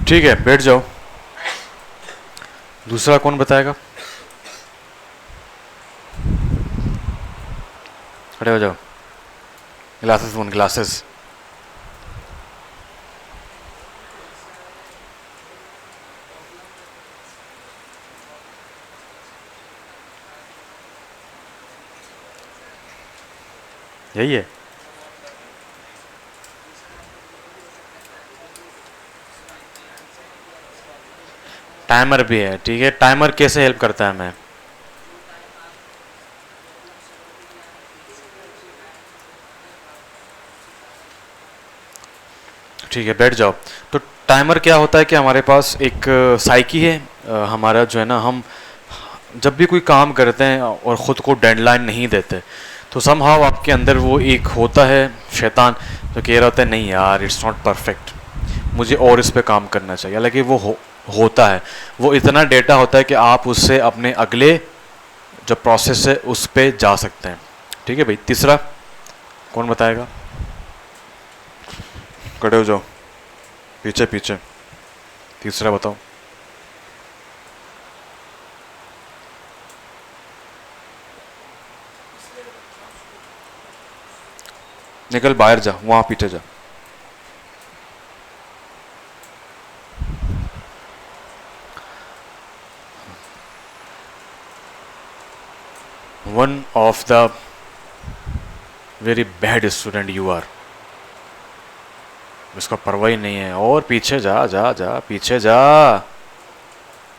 ठीक है, बैठ जाओ। दूसरा कौन बताएगा? खड़े हो जाओ। Glasses one glasses. यही है। टाइमर भी है, ठीक है। टाइमर कैसे हेल्प करता है हमें? ठीक है, बैठ जाओ। तो टाइमर क्या होता है कि हमारे पास एक साइकी है, हमारा जो है ना, हम जब भी कोई काम करते हैं और ख़ुद को डेडलाइन नहीं देते, तो समहाउ आपके अंदर वो एक होता है शैतान जो कह रहा होता है नहीं यार, इट्स नॉट परफेक्ट, मुझे और इस पे काम करना चाहिए। हालांकि वो होता है, वो इतना डेटा होता है कि आप उससे अपने अगले जो प्रोसेस है उस पे जा सकते हैं। ठीक है भाई। तीसरा कौन बताएगा? खड़े हो जाओ, पीछे पीछे। तीसरा बताओ। निकल बाहर जा, वहां पीछे जा। One of the very bad student you are. इसका परवाह ही नहीं है। और पीछे जा जा जा, पीछे जा।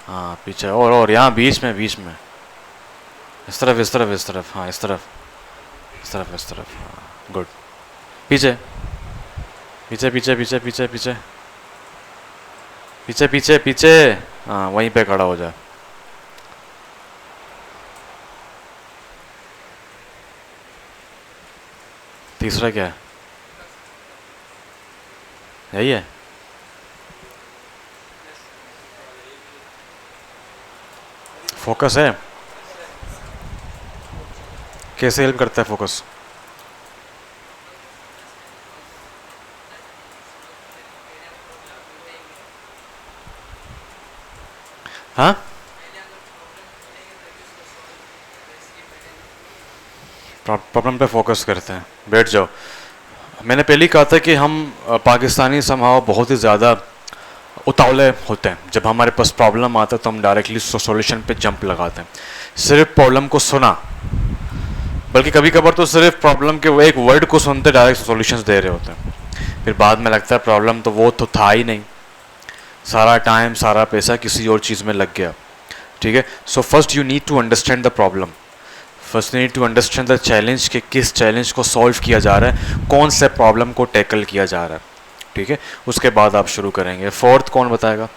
हाँ पीछे, और यहाँ बीच में, बीच में। इस तरफ इस तरफ इस तरफ, हाँ इस तरफ इस तरफ इस तरफ, हाँ गुड। पीछे पीछे पीछे पीछे पीछे पीछे पीछे पीछे पीछे, हाँ वहीं पे खड़ा हो जा। तीसरा क्या है? यही है। फोकस है। कैसे हेल्प करता है फोकस? हाँ प्रॉब्लम पे फोकस करते हैं। बैठ जाओ। मैंने पहले ही कहा था कि हम पाकिस्तानी समहाव बहुत ही ज़्यादा उतावले होते हैं। जब हमारे पास प्रॉब्लम आता है तो हम डायरेक्टली सॉल्यूशन पे जंप लगाते हैं, सिर्फ प्रॉब्लम को सुना। बल्कि कभी कभार तो सिर्फ प्रॉब्लम के एक वर्ड को सुनते डायरेक्ट सॉल्यूशंस दे रहे होते हैं। फिर बाद में लगता है प्रॉब्लम तो वो तो था ही नहीं, सारा टाइम सारा पैसा किसी और चीज़ में लग गया। ठीक है। So first you need to understand the problem, first need to understand the challenge कि किस चैलेंज को सॉल्व किया जा रहा है, कौन से प्रॉब्लम को टैकल किया जा रहा है। ठीक है। उसके बाद आप शुरू करेंगे। फोर्थ कौन बताएगा?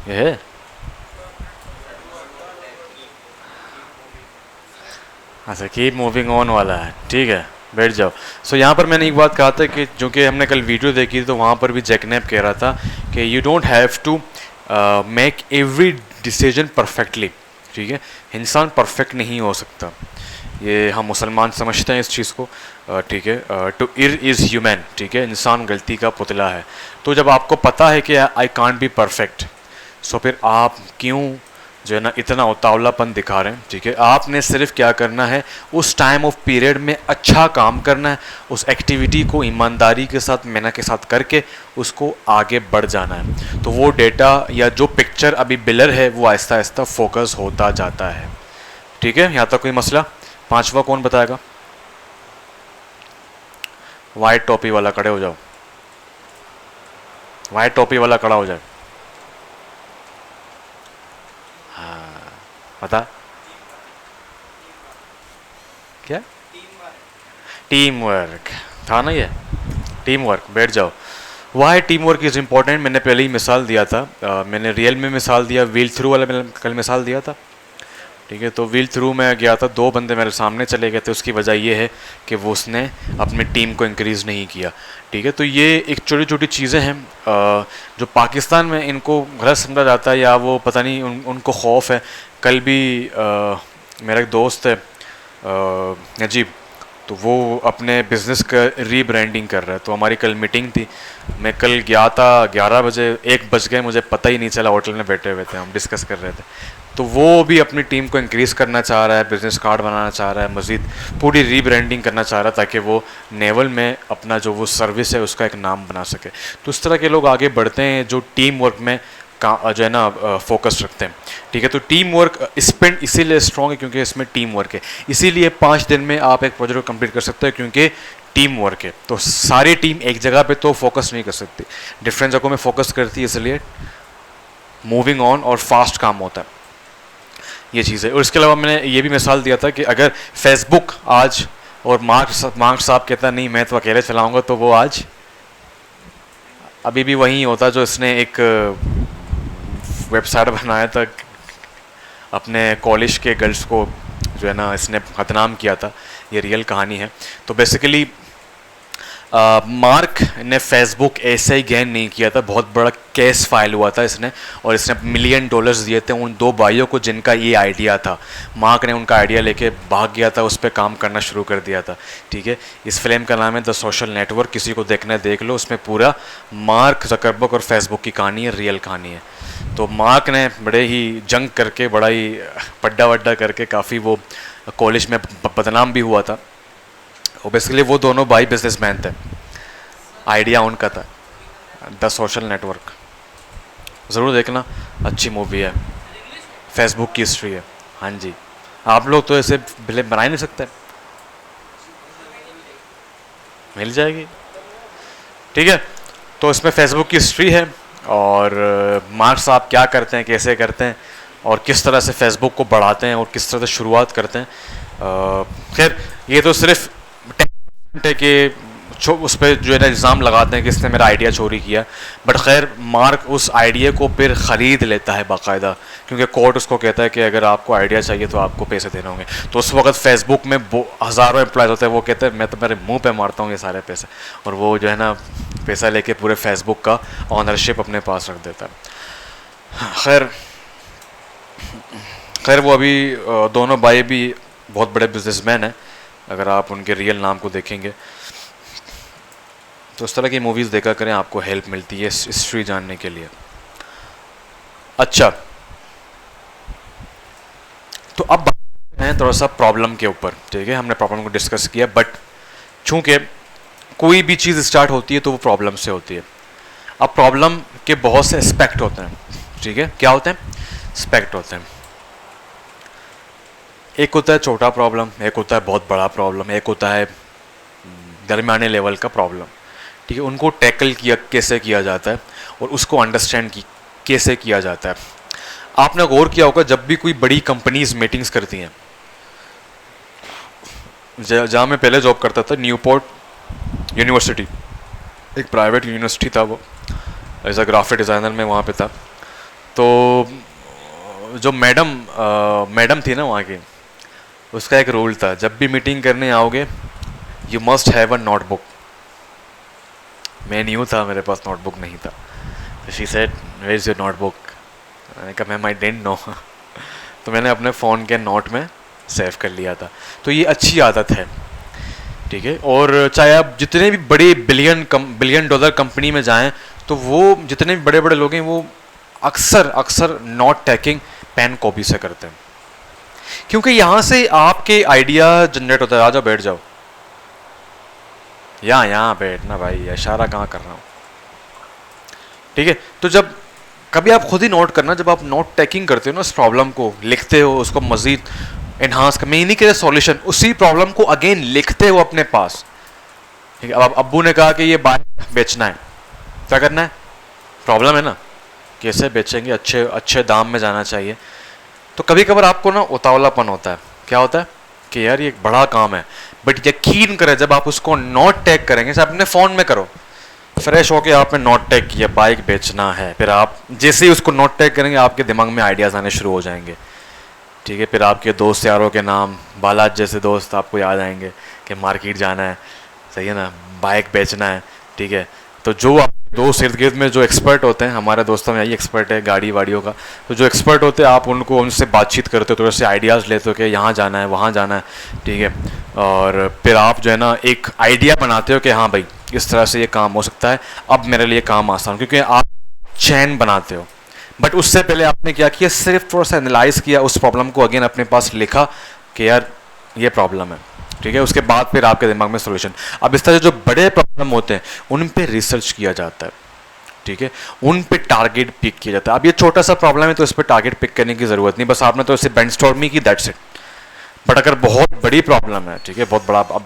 ये है। अच्छा, कीप मूविंग ऑन वाला है। ठीक है, बैठ जाओ। सो यहाँ पर मैंने एक बात कहा था कि जो कि हमने कल वीडियो देखी थी, तो वहाँ पर भी जैकनैप कह रहा था कि you don't have to make every decision perfectly. ठीक है। इंसान परफेक्ट नहीं हो सकता, ये हम मुसलमान समझते हैं इस चीज़ को। ठीक है। To err is human. ठीक है। इंसान गलती का पुतला है। तो जब आपको पता है कि आई कांट बी परफेक्ट, सो फिर आप क्यों जो है ना इतना उतावलापन दिखा रहे हैं? ठीक है। आपने सिर्फ क्या करना है, उस टाइम ऑफ पीरियड में अच्छा काम करना है, उस एक्टिविटी को ईमानदारी के साथ, मेहनत के साथ करके उसको आगे बढ़ जाना है। तो वो डेटा या जो पिक्चर अभी बिलर है वो आहिस्ता आहिस्ता फोकस होता जाता है। ठीक है। यहाँ तक कोई मसला? पांचवा कौन बताएगा? वाइट टोपी वाला खड़े हो जाओ, वाइट टोपी वाला खड़ा हो जाए। बता। क्या? टीम वर्क था ना ये? Team work. बैठ जाओ। Why team work is important मैंने पहले ही मिसाल दिया था। मैंने रियल में मिसाल दिया, व्हील थ्रू वाला मैंने कल मिसाल दिया था। ठीक है। तो व्हील थ्रू में गया था, 2 बंदे मेरे सामने चले गए थे, उसकी वजह ये है कि वो उसने अपनी टीम को इंक्रीज़ नहीं किया। ठीक है। तो ये एक छोटी छोटी चीज़ें हैं जो पाकिस्तान में इनको गलत समझा जाता है, या वो पता नहीं उनको खौफ है। कल भी मेरा एक दोस्त है नजीब, तो वो अपने बिज़नेस का रीब्रांडिंग कर रहा है। तो हमारी कल मीटिंग थी, मैं कल गया था 11 बजे, 1 बज गए, मुझे पता ही नहीं चला, होटल में बैठे हुए थे, हम डिस्कस कर रहे थे। तो वो भी अपनी टीम को इंक्रीज़ करना चाह रहा है, बिज़नेस कार्ड बनाना चाह रहा है, मज़ीद पूरी रीब्रांडिंग करना चाह रहा है, ताकि वो नेवल में अपना जो वो सर्विस है उसका एक नाम बना सके। तो इस तरह के लोग आगे बढ़ते हैं जो टीम वर्क में जो है ना फोकस रखते हैं। ठीक है। तो टीम वर्क स्पेंड इसीलिए स्ट्रॉन्ग है क्योंकि इसमें टीम वर्क है, इसीलिए 5 दिन में आप एक प्रोजेक्ट को कंप्लीट कर सकते हैं क्योंकि टीम वर्क है। तो सारी टीम एक जगह पे तो फोकस नहीं कर सकती, डिफरेंट जगहों में फोकस करती है, इसलिए मूविंग ऑन और फास्ट काम होता है, ये चीज़ है। और इसके अलावा मैंने ये भी मिसाल दिया था कि अगर फेसबुक आज और मार्क साहब कहता नहीं मैं तो अकेले चलाऊँगा, तो वो आज अभी भी वहीं होता जो इसने एक वेबसाइट बनाया था अपने कॉलेज के गर्ल्स को, जो है ना इसने बदनाम किया था। ये रियल कहानी है। तो बेसिकली मार्क ने फेसबुक ऐसे ही गेन नहीं किया था, बहुत बड़ा केस फाइल हुआ था इसने, और इसने $1 मिलियन दिए थे उन 2 भाइयों को जिनका ये आइडिया था। मार्क ने उनका आइडिया लेके भाग गया था, उस पर काम करना शुरू कर दिया था। ठीक है। इस फिल्म का नाम है द सोशल नेटवर्क, किसी को देखना है देख लो, उसमें पूरा मार्क जकरबर्ग और फेसबुक की कहानी है, रियल कहानी है। तो मार्क ने बड़े ही जंग करके, बड़ा ही पड्डा वड्डा करके काफ़ी वो कॉलेज में बदनाम भी हुआ था। और बेसिकली वो दोनों भाई बिजनेसमैन थे, आइडिया उनका था, द सोशल नेटवर्क। ज़रूर देखना, अच्छी मूवी है, फेसबुक की हिस्ट्री है। हाँ जी, आप लोग तो ऐसे फिल्म बना ही नहीं सकते, मिल जाएगी। ठीक है। तो इसमें फेसबुक की हिस्ट्री है और मार्क साहब क्या करते हैं, कैसे करते हैं, और किस तरह से फेसबुक को बढ़ाते हैं और किस तरह से शुरुआत करते हैं। खैर ये तो सिर्फ है कि उस पर जो है ना इल्ज़ाम लगाते हैं कि इसने मेरा आइडिया चोरी किया, बट खैर मार्क उस आइडिया को फिर ख़रीद लेता है बाकायदा, क्योंकि कोर्ट उसको कहता है कि अगर आपको आइडिया चाहिए तो आपको पैसे देने होंगे। तो उस वक्त फेसबुक में हज़ारों एम्प्लॉयज़ होते हैं, वो कहते हैं मैं तो मेरे मुंह पे मारता हूँ ये सारे पैसे, और वो जो है ना पैसा लेके पूरे फेसबुक का ऑनरशिप अपने पास रख देता है। खैर वो अभी दोनों भाई भी बहुत बड़े बिजनेसमैन हैं, अगर आप उनके रियल नाम को देखेंगे। तो उस तरह की मूवीज़ देखा करें, आपको हेल्प मिलती है हिस्ट्री जानने के लिए। अच्छा, तो अब बात करते हैं थोड़ा सा प्रॉब्लम के ऊपर। ठीक है, हमने प्रॉब्लम को डिस्कस किया, बट चूंकि कोई भी चीज़ स्टार्ट होती है तो वो प्रॉब्लम से होती है। अब प्रॉब्लम के बहुत से एस्पेक्ट होते हैं। ठीक है, क्या होते हैं? एस्पेक्ट होते हैं। एक होता है छोटा प्रॉब्लम, एक होता है बहुत बड़ा प्रॉब्लम, एक होता है दरमियाने लेवल का प्रॉब्लम। ठीक है, उनको टैकल कैसे किया जाता है और उसको अंडरस्टैंड कैसे किया जाता है। आपने गौर किया होगा जब भी कोई बड़ी कंपनीज मीटिंग्स करती हैं, जहाँ मैं पहले जॉब करता था, न्यूपोर्ट यूनिवर्सिटी, एक प्राइवेट यूनिवर्सिटी था, वो एज अ ग्राफिक डिज़ाइनर में वहाँ पे था। तो जो मैडम थी ना वहाँ की, उसका एक रूल था, जब भी मीटिंग करने आओगे you must have a notebook. मैं न्यू था, मेरे पास नोटबुक नहीं था। She said where is your notebook? मैंने कहा मैम आई डिडंट नो। तो मैंने अपने फ़ोन के नोट में सेव कर लिया था। तो ये अच्छी आदत है। ठीक है, और चाहे आप जितने भी बड़े बिलियन डॉलर कंपनी में जाएं, तो वो जितने भी बड़े बड़े लोग हैं वो अक्सर नोट टेकिंग पेन कॉपी से करते हैं, क्योंकि यहाँ से आपके आइडिया जनरेट होता है। आ जाओ बैठ जाओ, यहाँ बैठना भाई, इशारा कहाँ कर रहा हूँ। ठीक है, तो जब कभी आप खुद ही नोट करना, जब आप नोट टेकिंग करते हो ना, उस प्रॉब्लम को लिखते हो, उसको मजीद इन्हांस कर, मैं नहीं कह रहा सॉल्यूशन, उसी प्रॉब्लम को अगेन लिखते हो अपने पास। ठीक है, अब अब्बू ने कहा कि ये बाइक बेचना है, क्या करना है? प्रॉब्लम है ना, कैसे बेचेंगे, अच्छे दाम में जाना चाहिए। तो कभी कभार आपको ना उतावलापन होता है, क्या होता है कि यार ये एक बड़ा काम है, बट यकीन करें जब आप उसको नोट टैग करेंगे, जैसे अपने फ़ोन में करो, फ्रेश होके आपने नोट टैग किया बाइक बेचना है, फिर आप जैसे ही उसको नोट टैग करेंगे आपके दिमाग में आइडियाज़ आने शुरू हो जाएंगे। ठीक है। फिर आपके दोस्त यारों के नाम, बालाज जैसे दोस्त आपको याद आएंगे कि मार्केट जाना है, सही है ना, बाइक बेचना है, ठीक है। तो जो आपके दोस्त इर्द गिर्द में जो एक्सपर्ट होते हैं, हमारे दोस्तों में यही एक्सपर्ट है गाड़ी वाड़ियों का, तो जो एक्सपर्ट होते हैं आप उनको उनसे बातचीत करते हो, थोड़े से आइडियाज़ लेते हो कि यहाँ जाना है वहाँ जाना है, ठीक है। और फिर आप जो है ना एक आइडिया बनाते हो कि हाँ भाई इस तरह से ये काम हो सकता है, अब मेरे लिए काम आसान, क्योंकि आप चैन बनाते हो। बट उससे पहले आपने क्या किया, सिर्फ थोड़ा सा एनालाइज किया उस प्रॉब्लम को, अगेन अपने पास लिखा कि यार ये प्रॉब्लम है, ठीक है। उसके बाद फिर आपके दिमाग में सोल्यूशन। अब इस तरह जो बड़े प्रॉब्लम होते हैं उन पे रिसर्च किया जाता है, ठीक है, उन पे टारगेट पिक किया जाता है। अब ये छोटा सा प्रॉब्लम है तो इस पर टारगेट पिक करने की ज़रूरत नहीं, बस आपने तो इसे ब्रेनस्टॉर्मिंग की, दैट्स इट। बट अगर बहुत बड़ी प्रॉब्लम है, ठीक है, बहुत बड़ा, अब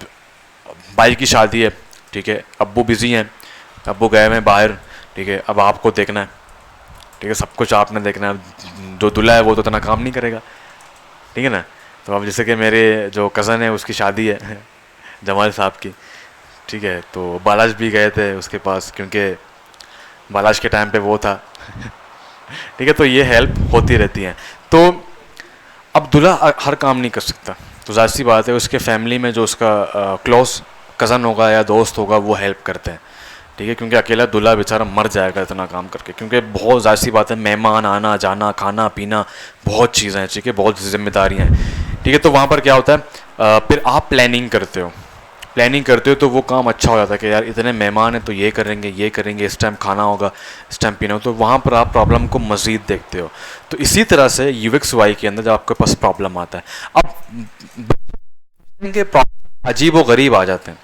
भाई की शादी है, ठीक है, अब्बू बिजी हैं, अब्बू गए हुए हैं बाहर, ठीक है, अब आपको देखना है, ठीक है, सब कुछ आपने देखना है, जो दूल्हा है वो तो इतना काम नहीं करेगा, ठीक है ना। तो अब जैसे कि मेरे जो कज़न है उसकी शादी है जमाल साहब की, ठीक है, तो बालाज भी गए थे उसके पास, क्योंकि बालाज के टाइम पे वो था ठीक है। तो ये हेल्प होती रहती है। तो अब दूल्हा हर काम नहीं कर सकता, तो जाहिर सी बात है उसके फैमिली में जो उसका क्लोज कज़न होगा या दोस्त होगा वो हेल्प करते हैं, ठीक है, क्योंकि अकेला दूल्हा बेचारा मर जाएगा इतना काम करके, क्योंकि बहुत जाहिर सी बात है मेहमान आना जाना, खाना पीना, बहुत चीज़ें हैं, ठीक है, बहुत जिम्मेदारियाँ हैं, ठीक है। तो वहाँ पर क्या होता है, फिर आप प्लानिंग करते हो, तो वो काम अच्छा हो जाता है कि यार इतने मेहमान हैं तो ये करेंगे, इस टाइम खाना होगा, इस टाइम पीना होगा, तो वहाँ पर आप प्रॉब्लम को मज़ीद देखते हो। तो इसी तरह से UX/UI के अंदर जब आपके पास प्रॉब्लम आता है, अब अजीब व गरीब आ जाते हैं।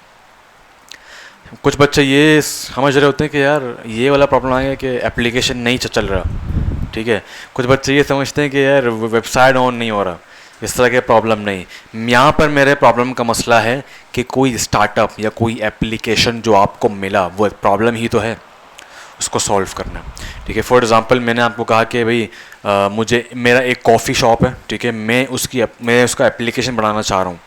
कुछ बच्चे ये समझ रहे होते हैं कि यार ये वाला प्रॉब्लम आ गया कि एप्लीकेशन नहीं चल रहा, ठीक है। कुछ बच्चे ये समझते हैं कि यार वेबसाइट ऑन नहीं हो रहा, इस तरह के प्रॉब्लम नहीं। यहाँ पर मेरे प्रॉब्लम का मसला है कि कोई स्टार्टअप या कोई एप्लीकेशन जो आपको मिला वो एक प्रॉब्लम ही तो है, उसको सॉल्व करना, ठीक है। फॉर एग्ज़ाम्पल मैंने आपको कहा कि भाई मुझे मेरा एक कॉफ़ी शॉप है, ठीक है, मैं उसका एप्लीकेशन बनाना चाह रहा हूँ।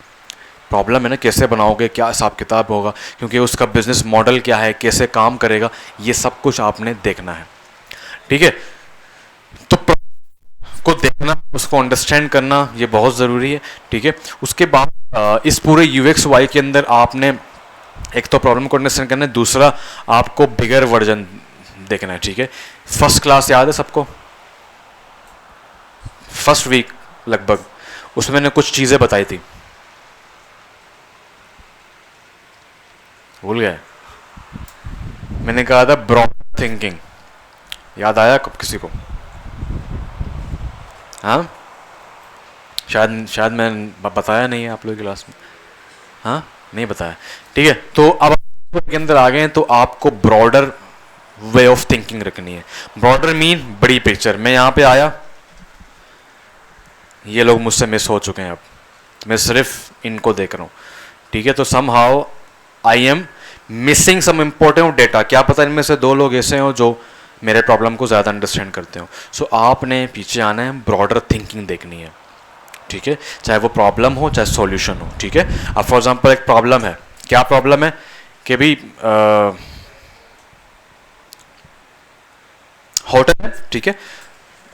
प्रॉब्लम है ना, कैसे बनाओगे, क्या हिसाब किताब होगा, क्योंकि उसका बिज़नेस मॉडल क्या है, कैसे काम करेगा, ये सब कुछ आपने देखना है, ठीक है। तो को देखना, उसको अंडरस्टैंड करना ये बहुत ज़रूरी है, ठीक है। उसके बाद इस पूरे UX/UI के अंदर आपने एक तो प्रॉब्लम को अंडरस्टैंड करना है, दूसरा आपको बिगर वर्जन देखना है, ठीक है। फर्स्ट क्लास याद है सबको, फर्स्ट वीक लगभग, उसमें मैंने कुछ चीज़ें बताई थी, भूल गए। मैंने कहा था ब्रॉड थिंकिंग, याद आया कब किसी को? हाँ, शायद मैं बताया नहीं है आप लोगों की क्लास में, हाँ नहीं बताया, ठीक है। तो अब के अंदर आ गए हैं, तो आपको ब्रॉडर वे ऑफ थिंकिंग रखनी है। ब्रॉडर मीन बड़ी पिक्चर। मैं यहाँ पे आया, ये लोग मुझसे मिस हो चुके हैं, अब मैं सिर्फ इनको देख रहा हूँ, ठीक है। तो somehow I am missing some important data, क्या पता इनमें से 2 लोग ऐसे हो जो मेरे प्रॉब्लम को ज़्यादा अंडरस्टैंड करते हो। सो आपने पीछे आना है, ब्रॉडर थिंकिंग देखनी है, ठीक है, चाहे वो प्रॉब्लम हो चाहे सॉल्यूशन हो, ठीक है। अब फॉर एग्जांपल एक प्रॉब्लम है, क्या प्रॉब्लम है कि भाई होटल है, ठीक है,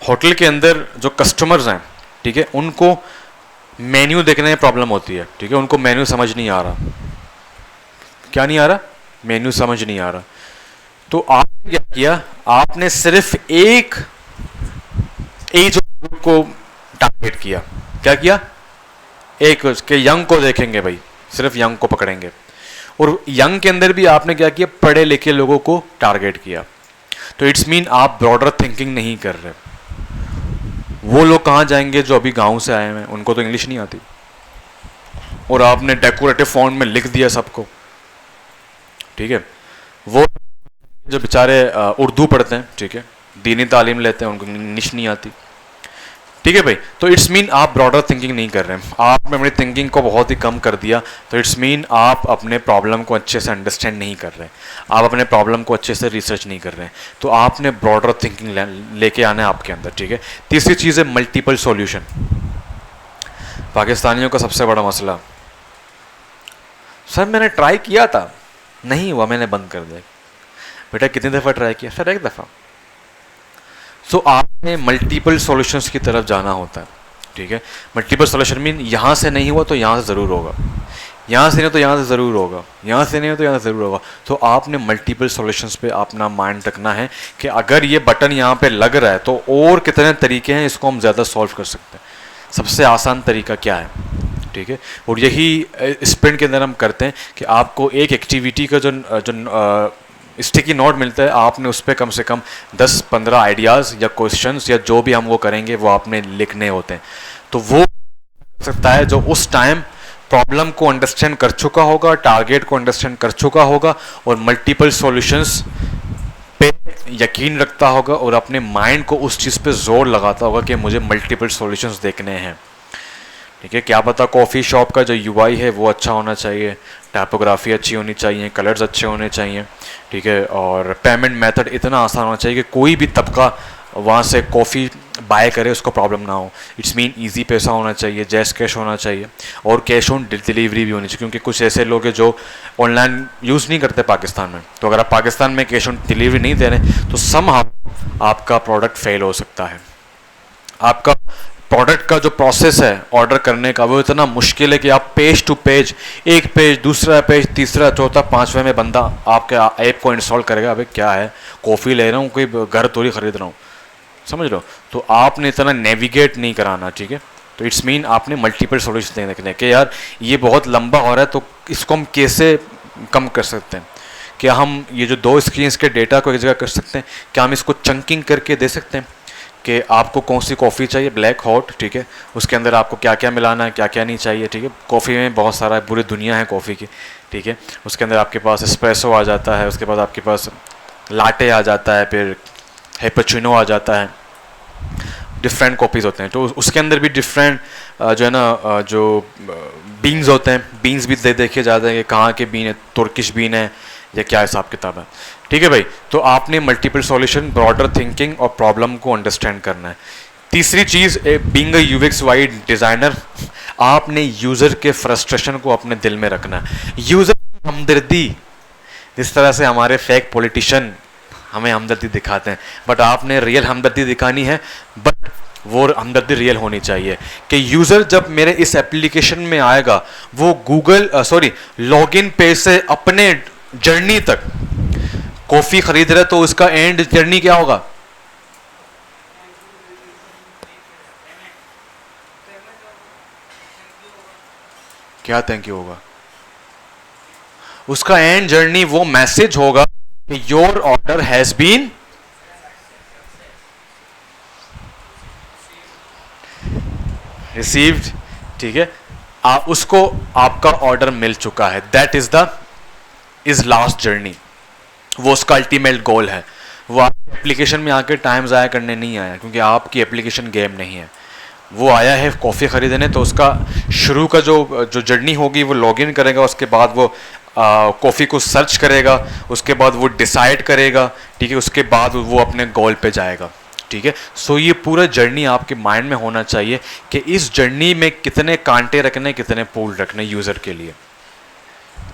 होटल के अंदर जो कस्टमर्स हैं, ठीक है, उनको मेन्यू देखने में प्रॉब्लम होती है, ठीक है, उनको मेन्यू समझ नहीं आ रहा। क्या नहीं आ रहा? मेन्यू समझ नहीं आ रहा। तो आपने क्या किया, आपने सिर्फ एक एज ग्रुप को टारगेट किया। क्या किया? एक के यंग को देखेंगे भाई, सिर्फ यंग को पकड़ेंगे। और यंग के अंदर भी आपने क्या किया, पढ़े लिखे लोगों को टारगेट किया। तो इट्स मीन आप ब्रॉडर थिंकिंग नहीं कर रहे। वो लोग कहाँ जाएंगे जो अभी गांव से आए हैं, उनको तो इंग्लिश नहीं आती, और आपने डेकोरेटिव फॉन्ट में लिख दिया सबको, ठीक है। वो जो बेचारे उर्दू पढ़ते हैं, ठीक है, दीनी तालीम लेते हैं, उनको इंग्लिश नहीं आती, ठीक है भाई। तो इट्स मीन आप ब्रॉडर थिंकिंग नहीं कर रहे हैं, आपने अपनी थिंकिंग को बहुत ही कम कर दिया। तो इट्स मीन आप अपने प्रॉब्लम को अच्छे से अंडरस्टैंड नहीं कर रहे, आप अपने प्रॉब्लम को अच्छे से रिसर्च नहीं कर रहे हैं। तो आपने ब्रॉडर थिंकिंग लेके आना है आपके अंदर, ठीक है। तीसरी चीज़ है मल्टीपल सॉल्यूशन। पाकिस्तानियों का सबसे बड़ा मसला, सर मैंने ट्राई किया था, नहीं हुआ, मैंने बंद कर दिया। बेटा कितनी दफ़ा ट्राई किया? सर 1 दफ़ा। सो आपने मल्टीपल सॉल्यूशंस की तरफ जाना होता है, ठीक है। मल्टीपल सॉल्यूशन मीन यहाँ से नहीं हुआ तो यहाँ से ज़रूर होगा, यहाँ से नहीं तो यहाँ से ज़रूर होगा, यहाँ से नहीं हो तो यहाँ से ज़रूर होगा। तो आपने मल्टीपल सॉल्यूशंस पे अपना माइंड रखना है कि अगर ये बटन यहाँ पे लग रहा है तो और कितने तरीके हैं इसको हम ज़्यादा सॉल्व कर सकते हैं, सबसे आसान तरीका क्या है, ठीक है। और यही स्प्रिंट के अंदर हम करते हैं कि आपको एक एक्टिविटी का जो स्टिकी नोट मिलता है, आपने उस पर कम से कम 10-15 आइडियाज़ या क्वेश्चंस या जो भी हम वो करेंगे वो आपने लिखने होते हैं। तो वो सकता है जो उस टाइम प्रॉब्लम को अंडरस्टैंड कर चुका होगा, टारगेट को अंडरस्टैंड कर चुका होगा और मल्टीपल सॉल्यूशंस पे यकीन रखता होगा और अपने माइंड को उस चीज़ पे जोर लगाता होगा कि मुझे मल्टीपल सॉल्यूशंस देखने हैं, ठीक है। क्या पता कॉफ़ी शॉप का जो यूआई है वो अच्छा होना चाहिए, टाइपोग्राफी अच्छी होनी चाहिए, कलर्स अच्छे होने चाहिए, ठीक है, और पेमेंट मेथड इतना आसान होना चाहिए कि कोई भी तबका वहाँ से कॉफ़ी बाय करे उसको प्रॉब्लम ना हो। इट्स मीन इजी पैसा होना चाहिए, जैस कैश होना चाहिए और कैश ऑन डिलीवरी भी होनी चाहिए, क्योंकि कुछ ऐसे लोग हैं जो ऑनलाइन यूज़ नहीं करते पाकिस्तान में। तो अगर आप पाकिस्तान में कैश ऑन डिलीवरी नहीं दे रहे तो समहाउ आपका प्रोडक्ट फेल हो सकता है। आपका प्रोडक्ट का जो प्रोसेस है ऑर्डर करने का वो इतना मुश्किल है कि आप पेज टू पेज, एक पेज, दूसरा पेज, तीसरा, चौथा, पांचवें में बंदा आपके ऐप को इंस्टॉल करेगा, अबे क्या है, कॉफ़ी ले रहा हूँ, कोई घर थोड़ी खरीद रहा हूँ, समझ लो। तो आपने इतना नेविगेट नहीं कराना, ठीक है। तो इट्स मीन आपने मल्टीपल सॉल्यूशन देखने कि यार ये बहुत लंबा हो रहा है तो इसको हम कैसे कम कर सकते हैं, क्या हम ये जो 2 स्क्रीन्स के डेटा को एक जगह कर सकते हैं, क्या हम इसको चंकिंग करके दे सकते हैं कि आपको कौन सी कॉफ़ी चाहिए, ब्लैक हॉट, ठीक है, उसके अंदर आपको क्या क्या मिलाना है, क्या क्या नहीं चाहिए, ठीक है। कॉफ़ी में बहुत सारा पूरी दुनिया है कॉफ़ी की, ठीक है। उसके अंदर आपके पास एस्प्रेसो आ जाता है, उसके बाद आपके पास लाटे आ जाता है, फिर कैपुचिनो आ जाता है, डिफरेंट कॉफ़ीज़ होते हैं। तो उसके अंदर भी डिफरेंट जो है ना जो बीन्स होते हैं, बीन्स भी देखे जाते हैं कि कहाँ के बीन है, तुर्किश बीन है या क्या हिसाब किताब है, ठीक है भाई। तो आपने मल्टीपल सॉल्यूशन, ब्रॉडर थिंकिंग और प्रॉब्लम को अंडरस्टैंड करना है। तीसरी चीज़, being a UX y designer, आपने यूज़र के फ्रस्ट्रेशन को अपने दिल में रखना है। यूज़र की हमदर्दी, जिस तरह से हमारे फेक पॉलिटिशियन हमें हमदर्दी दिखाते हैं, बट आपने रियल हमदर्दी दिखानी है, बट वो हमदर्दी रियल होनी चाहिए कि यूज़र जब मेरे इस एप्लीकेशन में आएगा वो गूगल लॉगिन पेज से अपने जर्नी तक कॉफ़ी खरीद रहे तो उसका एंड जर्नी क्या होगा, क्या थैंक यू होगा, उसका एंड जर्नी वो मैसेज होगा कि your order has been received, ठीक है। उसको आपका ऑर्डर मिल चुका है, that is the is last journey, वो उसका अल्टीमेट गोल है। वो आपकी एप्लीकेशन में आके टाइम ज़ाया करने नहीं आया, क्योंकि आपकी एप्लीकेशन गेम नहीं है, वो आया है कॉफ़ी ख़रीदने। तो उसका शुरू का जो जर्नी होगी वो लॉगिन करेगा, उसके बाद वो कॉफ़ी को सर्च करेगा, उसके बाद वो डिसाइड करेगा, ठीक है, उसके बाद वो अपने गोल पे जाएगा, ठीक है। सो ये पूरा जर्नी आपके माइंड में होना चाहिए कि इस जर्नी में कितने कांटे रखने, कितने पोल रखने यूज़र के लिए।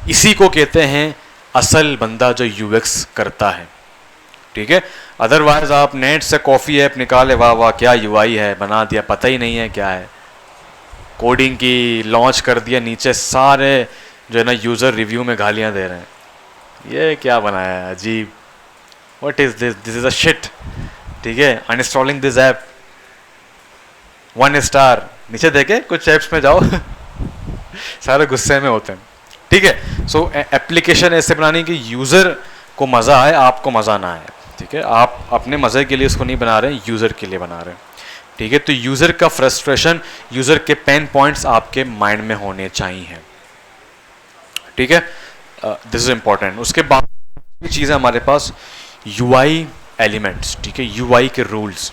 इसी को कहते हैं असल बंदा जो यूएक्स करता है, ठीक है। अदरवाइज आप नेट से कॉफ़ी ऐप निकाले, वाह वाह क्या यूआई है, बना दिया, पता ही नहीं है क्या है, कोडिंग की लॉन्च कर दिया, नीचे सारे जो है ना यूज़र रिव्यू में गालियां दे रहे हैं, ये क्या बनाया है, अजीब, what is this, this is a shit, ठीक है, अनइंस्टॉलिंग दिस ऐप, 1 स्टार, नीचे देखे कुछ ऐप्स में जाओ सारे गुस्से में होते हैं, ठीक है। सो एप्लीकेशन ऐसे बनानी कि यूज़र को मज़ा आए, आपको मज़ा ना आए, ठीक है। आप अपने मज़े के लिए इसको नहीं बना रहे हैं, यूज़र के लिए बना रहे हैं, ठीक है। तो यूज़र का फ्रस्ट्रेशन, यूज़र के पेन पॉइंट्स आपके माइंड में होने चाहिए, ठीक है। This is important. उसके बाद चीज़ है हमारे पास यूआई एलिमेंट्स, ठीक है, यूआई के रूल्स।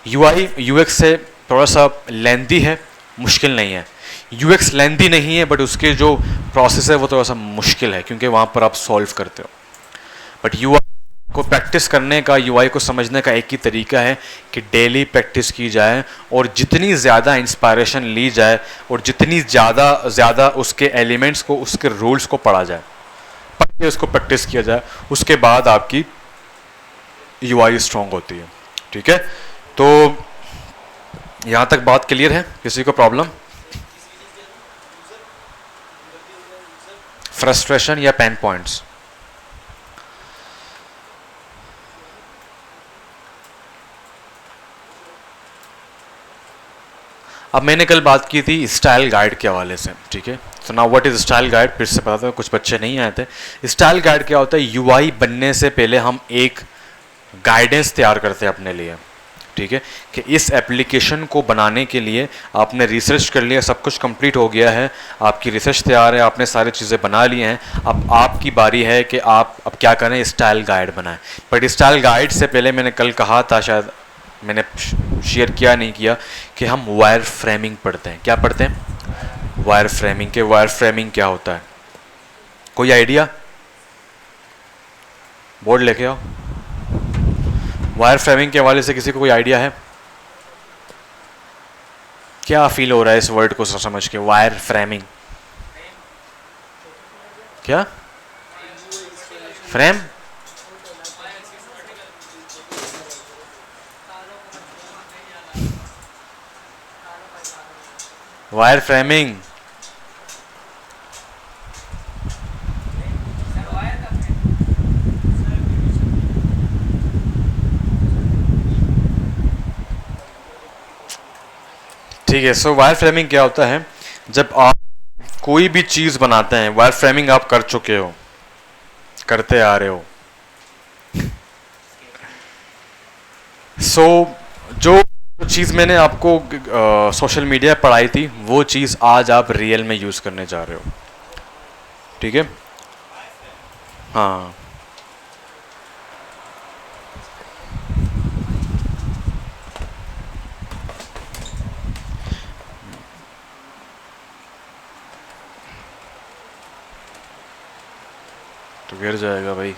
यूआई यूएक्स से थोड़ा सा लेंदी है, मुश्किल नहीं है। यूएक्स लेंदी नहीं है, बट उसके जो प्रोसेस है वो थोड़ा सा मुश्किल है, क्योंकि वहाँ पर आप सॉल्व करते हो। बट यूआई को प्रैक्टिस करने का, यूआई को समझने का एक ही तरीका है कि डेली प्रैक्टिस की जाए और जितनी ज़्यादा इंस्पायरेशन ली जाए और जितनी ज़्यादा उसके एलिमेंट्स को, उसके रूल्स को पढ़ा जाए, पढ़ के उसको प्रैक्टिस किया जाए, उसके बाद आपकी यूआई स्ट्रॉन्ग होती है, ठीक है। तो यहाँ तक बात क्लियर है? किसी को प्रॉब्लम? फ्रस्ट्रेशन या पेन पॉइंट्स? अब मैंने कल बात की थी स्टाइल गाइड के हवाले से, ठीक है। तो now what is style guide, फिर से बताता हूँ, कुछ बच्चे नहीं आए थे। स्टाइल गाइड क्या होता है? यूआई बनने से पहले हम एक गाइडेंस तैयार करते हैं अपने लिए, ठीक है, कि इस एप्लीकेशन को बनाने के लिए आपने रिसर्च कर लिया, सब कुछ कंप्लीट हो गया है, आपकी रिसर्च तैयार है, आपने सारी चीज़ें बना ली हैं, अब आपकी बारी है कि आप अब क्या करें, स्टाइल गाइड बनाएं। बट स्टाइल गाइड से पहले मैंने कल कहा था, शायद मैंने शेयर किया नहीं किया, कि हम वायर फ्रेमिंग पढ़ते हैं। क्या पढ़ते हैं? Wire framing. के वायर फ्रेमिंग क्या होता है? कोई आइडिया? बोर्ड लेके आओ। वायर फ्रेमिंग के हवाले से किसी को कोई आइडिया है? क्या फील हो रहा है इस वर्ड को समझ के? वायर फ्रेमिंग क्या? फ्रेम? वायर फ्रेमिंग ठीक है। सो वायर फ्रेमिंग क्या होता है? जब आप कोई भी चीज बनाते हैं, वायर फ्रेमिंग आप कर चुके हो, करते आ रहे हो। सो जो चीज़ मैंने आपको सोशल मीडिया पढ़ाई थी, वो चीज़ आज आप रियल में यूज़ करने जा रहे हो, ठीक है। हाँ, तो गिर जाएगा भाई।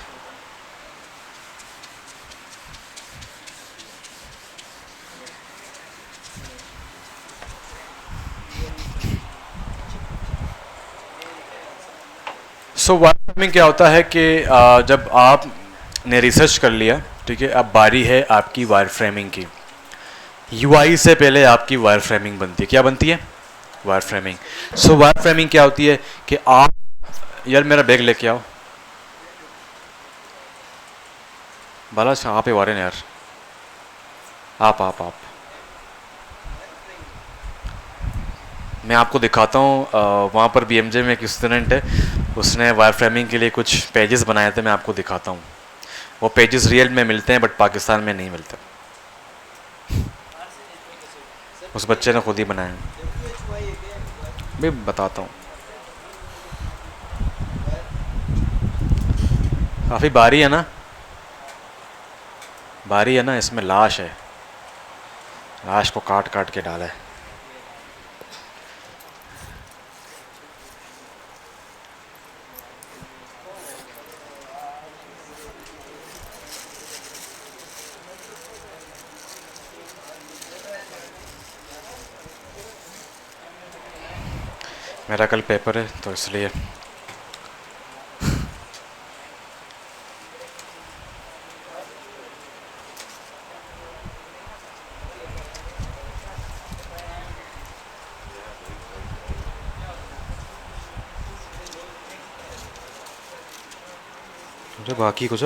सो वायर फ्रेमिंग क्या होता है कि जब आपने रिसर्च कर लिया, ठीक है, अब बारी है आपकी वायर फ्रेमिंग की। यूआई से पहले आपकी वायर फ्रेमिंग बनती है। क्या बनती है? Wire framing. So wire framing क्या होती है कि आप, यार मेरा बैग लेके आओ बाला, आप ही वारे हैं यार, आप मैं आपको दिखाता हूँ। वहाँ पर बीएमजे में एक स्टूडेंट है, उसने वायर फ्रेमिंग के लिए कुछ पेजेस बनाए थे, मैं आपको दिखाता हूँ। वो पेजेस रियल में मिलते हैं बट पाकिस्तान में नहीं मिलते। उस बच्चे ने खुद ही बनाए हैं। मैं बताता हूँ। काफ़ी भारी है ना? भारी है ना? इसमें लाश है, लाश को काट काट के डाला है। मेरा कल पेपर है तो इसलिए। अरे बाकी कुछ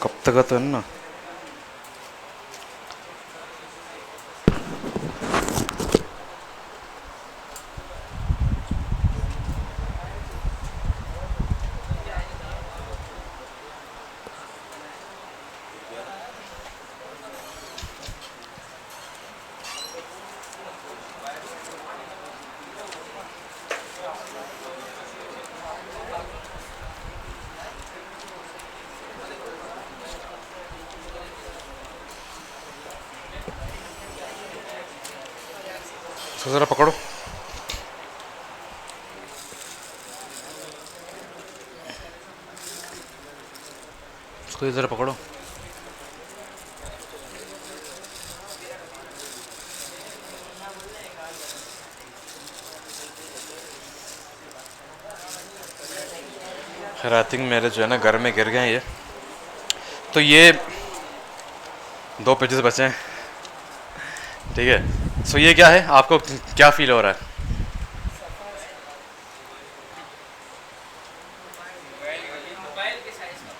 कब तक तो है ना। तो ज़रा पकड़ो। इसको ज़रा पकड़ो। खैर आई थिंक मेरे जो है ना घर में गिर गए ये। तो ये 2 पेजेस बचे हैं, ठीक है। सो ये क्या है, आपको क्या फील हो रहा है?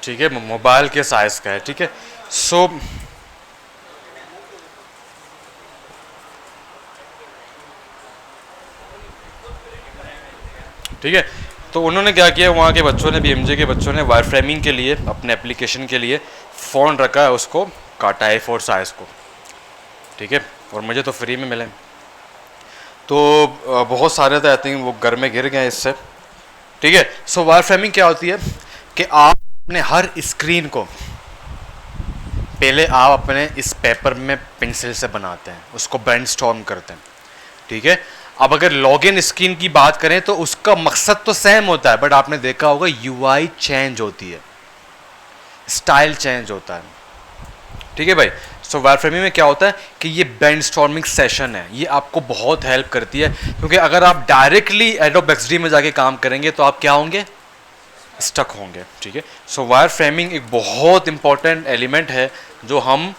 ठीक है, मोबाइल के साइज का है। ठीक है। सो ठीक है, तो उन्होंने क्या किया, वहाँ के बच्चों ने, बीएमजे के बच्चों ने वायर फ्रेमिंग के लिए, अपने एप्लीकेशन के लिए फ़ोन रखा है, उसको काटा है 4 साइज़ को। ठीक है, और मुझे तो फ्री में मिले। तो बहुत सारे तो आई थिंक वो घर में गिर गए इससे। ठीक है। सो वायर फ्रेमिंग क्या होती है कि आप अपने हर स्क्रीन को पहले आप अपने इस पेपर में पेंसिल से बनाते हैं, उसको ब्रेनस्टॉर्म करते हैं। ठीक है। अब अगर लॉगिन स्क्रीन की बात करें तो उसका मकसद तो सेम होता है, बट आपने देखा होगा यूआई चेंज होती है, स्टाइल चेंज होता है। ठीक है भाई। सो वायर फ्रेमिंग में क्या होता है कि ये ब्रेनस्टॉर्मिंग सेशन है, ये आपको बहुत हेल्प करती है, क्योंकि अगर आप डायरेक्टली एडोब एक्सडी में जाके काम करेंगे तो आप क्या होंगे, स्टक होंगे। ठीक है। सो वायर फ्रेमिंग एक बहुत इंपॉर्टेंट एलिमेंट है जो हम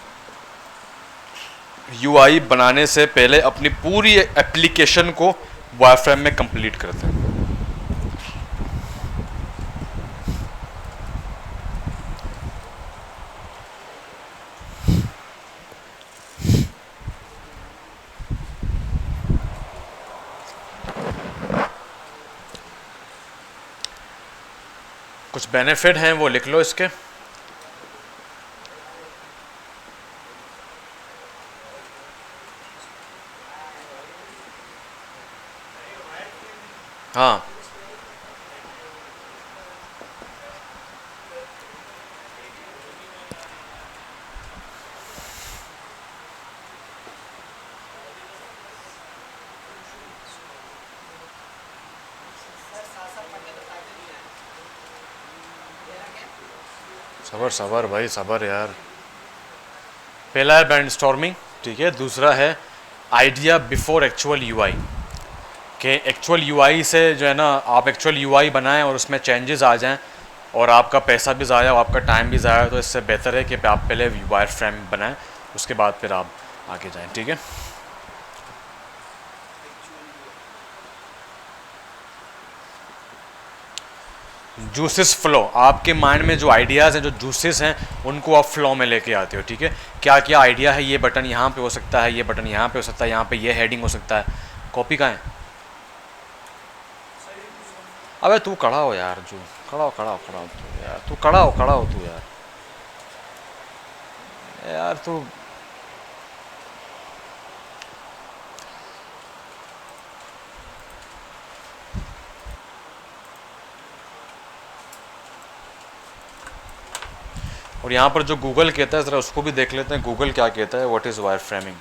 यूआई बनाने से पहले अपनी पूरी एप्लीकेशन को वायर फ्रेम में कंप्लीट करते हैं। कुछ बेनिफिट हैं वो लिख लो इसके। हाँ, सबर सबर भाई सबर यार। पहला है ब्रेनस्टॉर्मिंग। ठीक है। दूसरा है आइडिया बिफोर एक्चुअल यूआई, कि एक्चुअल यूआई से जो है ना, आप एक्चुअल यूआई बनाएं और उसमें चेंजेस आ जाएं और आपका पैसा भी ज़ाया और आपका टाइम भी ज़ाया, तो इससे बेहतर है कि आप पहले वायर फ्रेम बनाएं, उसके बाद फिर आप आगे जाएं। ठीक है। जूसेस फ्लो, आपके माइंड में जो आइडियाज़ हैं, जो जूसेस हैं, उनको आप फ्लो में लेके आते हो। ठीक है। क्या क्या आइडिया है, ये बटन यहाँ पे हो सकता है, ये बटन यहाँ पे हो सकता है, यहाँ पे ये हेडिंग हो सकता है। कॉपी कहाँ है? अबे तू खड़ा हो यार, जो खड़ा हो खड़ा हो खड़ा हो तू यार, तू खड़ा हो तू यार, यार तू। और यहाँ पर जो गूगल कहता है, ज़रा उसको भी देख लेते हैं, गूगल क्या कहता है, व्हाट इज़ वायर फ्रेमिंग।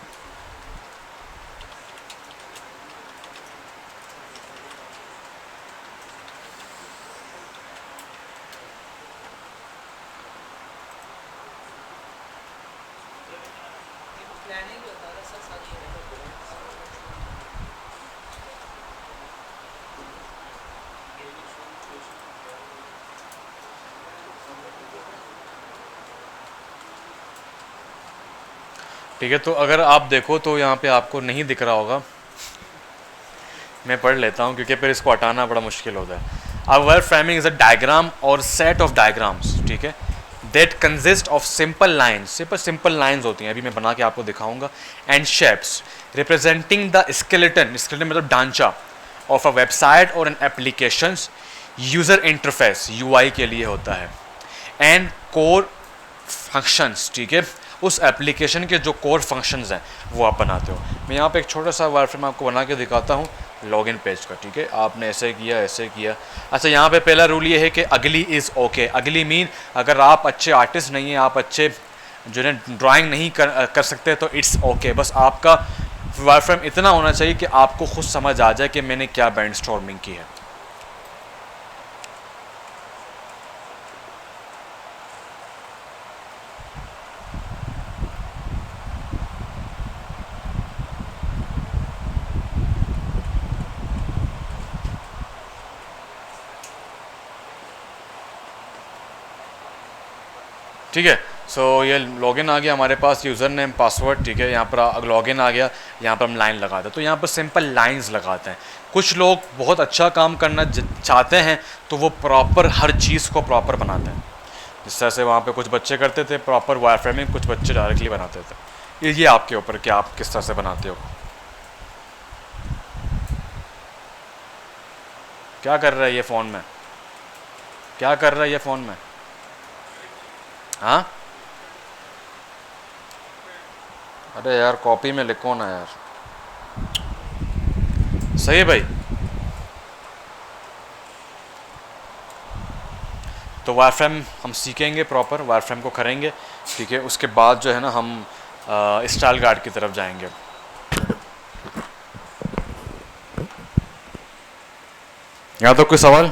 ठीक है। तो अगर आप देखो तो यहाँ पे आपको नहीं दिख रहा होगा, मैं पढ़ लेता हूँ क्योंकि फिर इसको हटाना बड़ा मुश्किल होता है। अब wire framing is a diagram or set of diagrams, ठीक है, that consist of simple lines, simple lines होती हैं, अभी मैं बना के आपको दिखाऊंगा, and shapes representing the skeleton, skeleton मतलब ढांचा, of a website or an applications, user interface UI के लिए होता है, एंड कोर फंक्शंस, ठीक है, उस एप्लीकेशन के जो कोर फंक्शंस हैं वो आप बनाते हो। मैं यहाँ पे एक छोटा सा वायरफ्रेम आपको बना के दिखाता हूँ लॉगिन पेज का। ठीक है। आपने ऐसे किया ऐसे किया। अच्छा, यहाँ पे पहला रूल ये है कि अगली इज़ ओके। अगली मीन अगर आप अच्छे आर्टिस्ट नहीं हैं, आप अच्छे जो है ड्राइंग नहीं कर सकते तो इट्स ओके। बस आपका वायरफ्रेम इतना होना चाहिए कि आपको खुद समझ आ जाए कि मैंने क्या ब्रेनस्टॉर्मिंग की है। ठीक है। सो ये लॉगिन आ गया हमारे पास, यूज़र नेम पासवर्ड, ठीक है। यहाँ पर लॉगिन आ गया, यहाँ पर हम लाइन लगाते हैं। तो यहाँ पर सिंपल लाइंस लगाते हैं। कुछ लोग बहुत अच्छा काम करना चाहते हैं तो वो प्रॉपर हर चीज़ को प्रॉपर बनाते हैं। जिस तरह से वहाँ पे कुछ बच्चे करते थे प्रॉपर वायर फ्रेमिंग, कुछ बच्चे डायरेक्टली बनाते थे। ये आपके ऊपर कि आप किस तरह से बनाते हो। क्या कर रहा है ये फ़ोन में, क्या कर रहा है ये फ़ोन में? हाँ, अरे यार कॉपी में लिखो ना यार। सही है भाई। तो वायर फ्रेम हम सीखेंगे, प्रॉपर वायर फ्रेम को करेंगे, ठीक है। उसके बाद जो है ना हम स्टाइल गार्ड की तरफ जाएंगे। यहाँ तो कोई सवाल?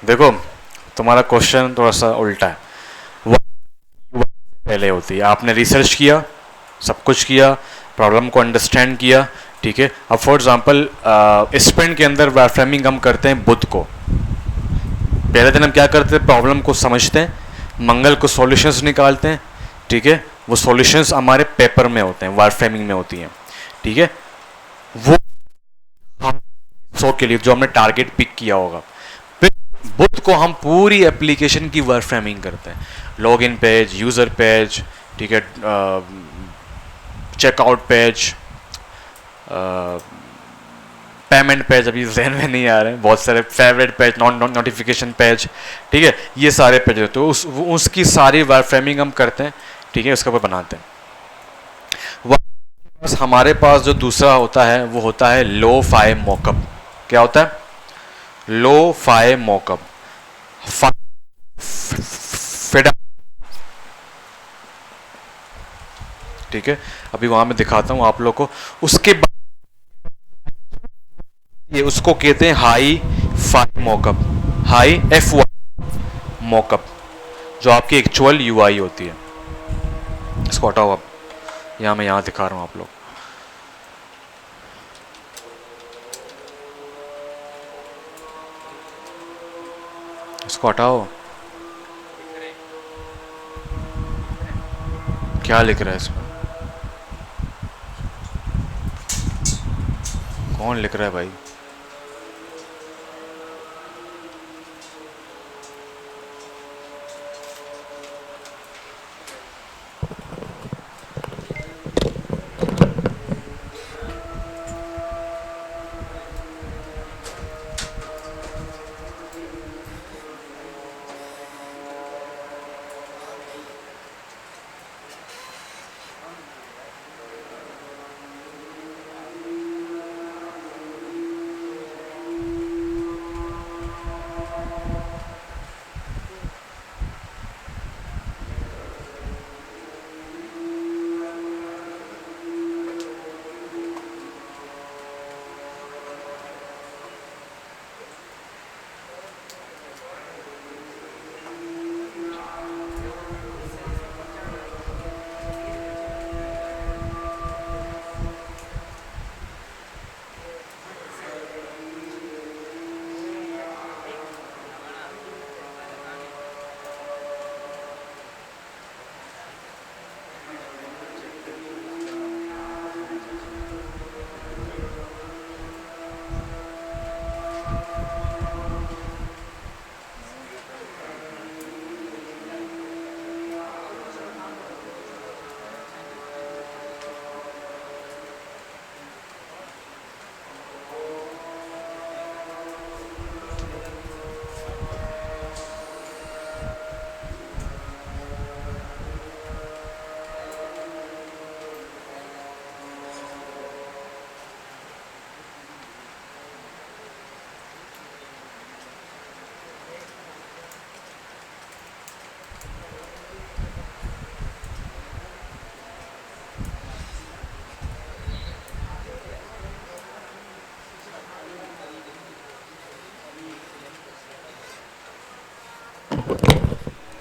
देखो तुम्हारा क्वेश्चन थोड़ा सा उल्टा है। पहले होती है, आपने रिसर्च किया, सब कुछ किया, प्रॉब्लम को अंडरस्टैंड किया, ठीक है। अब फॉर एग्जांपल स्प्रिंट के अंदर वायर फ्रेमिंग हम करते हैं बुध को। पहले दिन हम क्या करते हैं, प्रॉब्लम को समझते हैं, मंगल को सॉल्यूशंस निकालते हैं, ठीक है। वो सॉल्यूशंस हमारे पेपर में होते हैं, वायर फ्रेमिंग में होती हैं, ठीक है। वो सो के लिए जो हमने टारगेट पिक किया होगा, फिर बुध को हम पूरी एप्लीकेशन की वायर फ्रेमिंग करते हैं। लॉगिन पेज, यूज़र पेज, ठीक है, चेकआउट पेज, पेमेंट पेज, अभी जहन में नहीं आ रहे हैं, बहुत सारे फेवरेट पेज, नोटिफिकेशन पेज, ठीक है। ये सारे पेज होते हैं, उसकी सारी वायर फ्रेमिंग हम करते हैं, ठीक है, उसके ऊपर बनाते हैं। बस हमारे पास जो दूसरा होता है वो होता है लो फाई मॉकअप। क्या होता है? Lo fi mock-up. ठीक है, अभी वहां मैं दिखाता हूं आप लोग को। उसके बाद ये उसको कहते हैं hi fi mockup, hi F Y mockup, जो आपकी एक्चुअल यूआई होती है। इसको हटाओ आप, यहाँ मैं यहाँ दिखा रहा हूँ आप लोग। इसको हटाओ। क्या लिख रहा है इसमें? कौन लिख रहा है भाई?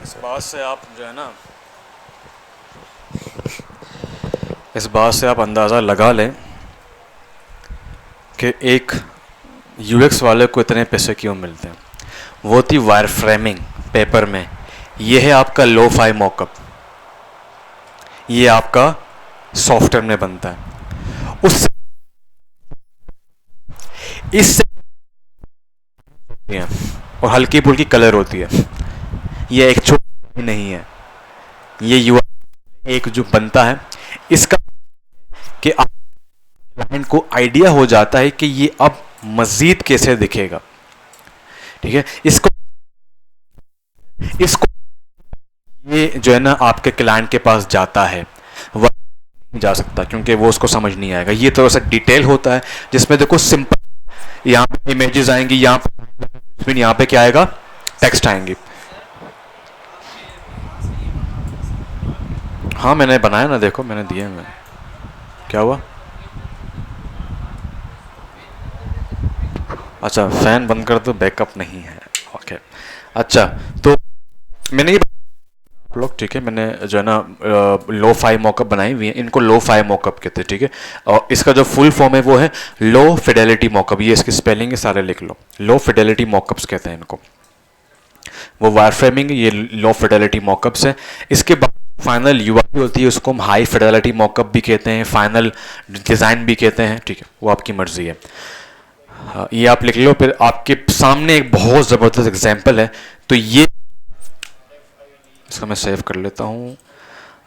इस बात से आप जो है ना, इस बात से आप अंदाज़ा लगा लें कि एक यूएक्स वाले को इतने पैसे क्यों मिलते हैं। वो थी वायर फ्रेमिंग पेपर में। ये है आपका लो फाई मॉकअप, ये आपका सॉफ्टवेयर में बनता है। उससे इससे और हल्की फुल्की कलर होती है। ये एक छोटी नहीं है, ये यूआई एक जो बनता है इसका कि क्लाइंट को आइडिया हो जाता है कि ये अब मजीद कैसे दिखेगा। ठीक है, इसको इसको ये जो है ना आपके क्लाइंट के पास जाता है, वह नहीं जा सकता क्योंकि वो उसको समझ नहीं आएगा। ये थोड़ा सा डिटेल होता है जिसमें देखो सिंपल यहाँ पे इमेजेस आएंगी, यहाँ पे क्या आएगा, टेक्स्ट आएंगी। हाँ मैंने बनाया ना, देखो मैंने दिए हैं। क्या हुआ? अच्छा फैन बंद कर दो, बैकअप नहीं है। ओके अच्छा, तो मैंने ये आप लोग ठीक है, मैंने जो है ना लो फाई मॉकअप बनाई हुई है, इनको लो फाई मॉकअप कहते हैं। ठीक है, और इसका जो फुल फॉर्म है वो है लो फिडेलिटी मॉकअप। ये इसकी स्पेलिंग है, सारे लिख लो। लो फिडेलिटी मॉकअप्स कहते हैं इनको। वो वायर फ्रेमिंग, ये लो फिडेलिटी मॉकअप्स है। इसके बाद फाइनल यूआई होती है, उसको हम हाई फिडेलिटी मॉकअप भी कहते हैं, फाइनल डिज़ाइन भी कहते हैं। ठीक है, वो आपकी मर्जी है। ये आप लिख लो। फिर आपके सामने एक बहुत ज़बरदस्त एग्जाम्पल है, तो ये इसका मैं सेव कर लेता हूँ।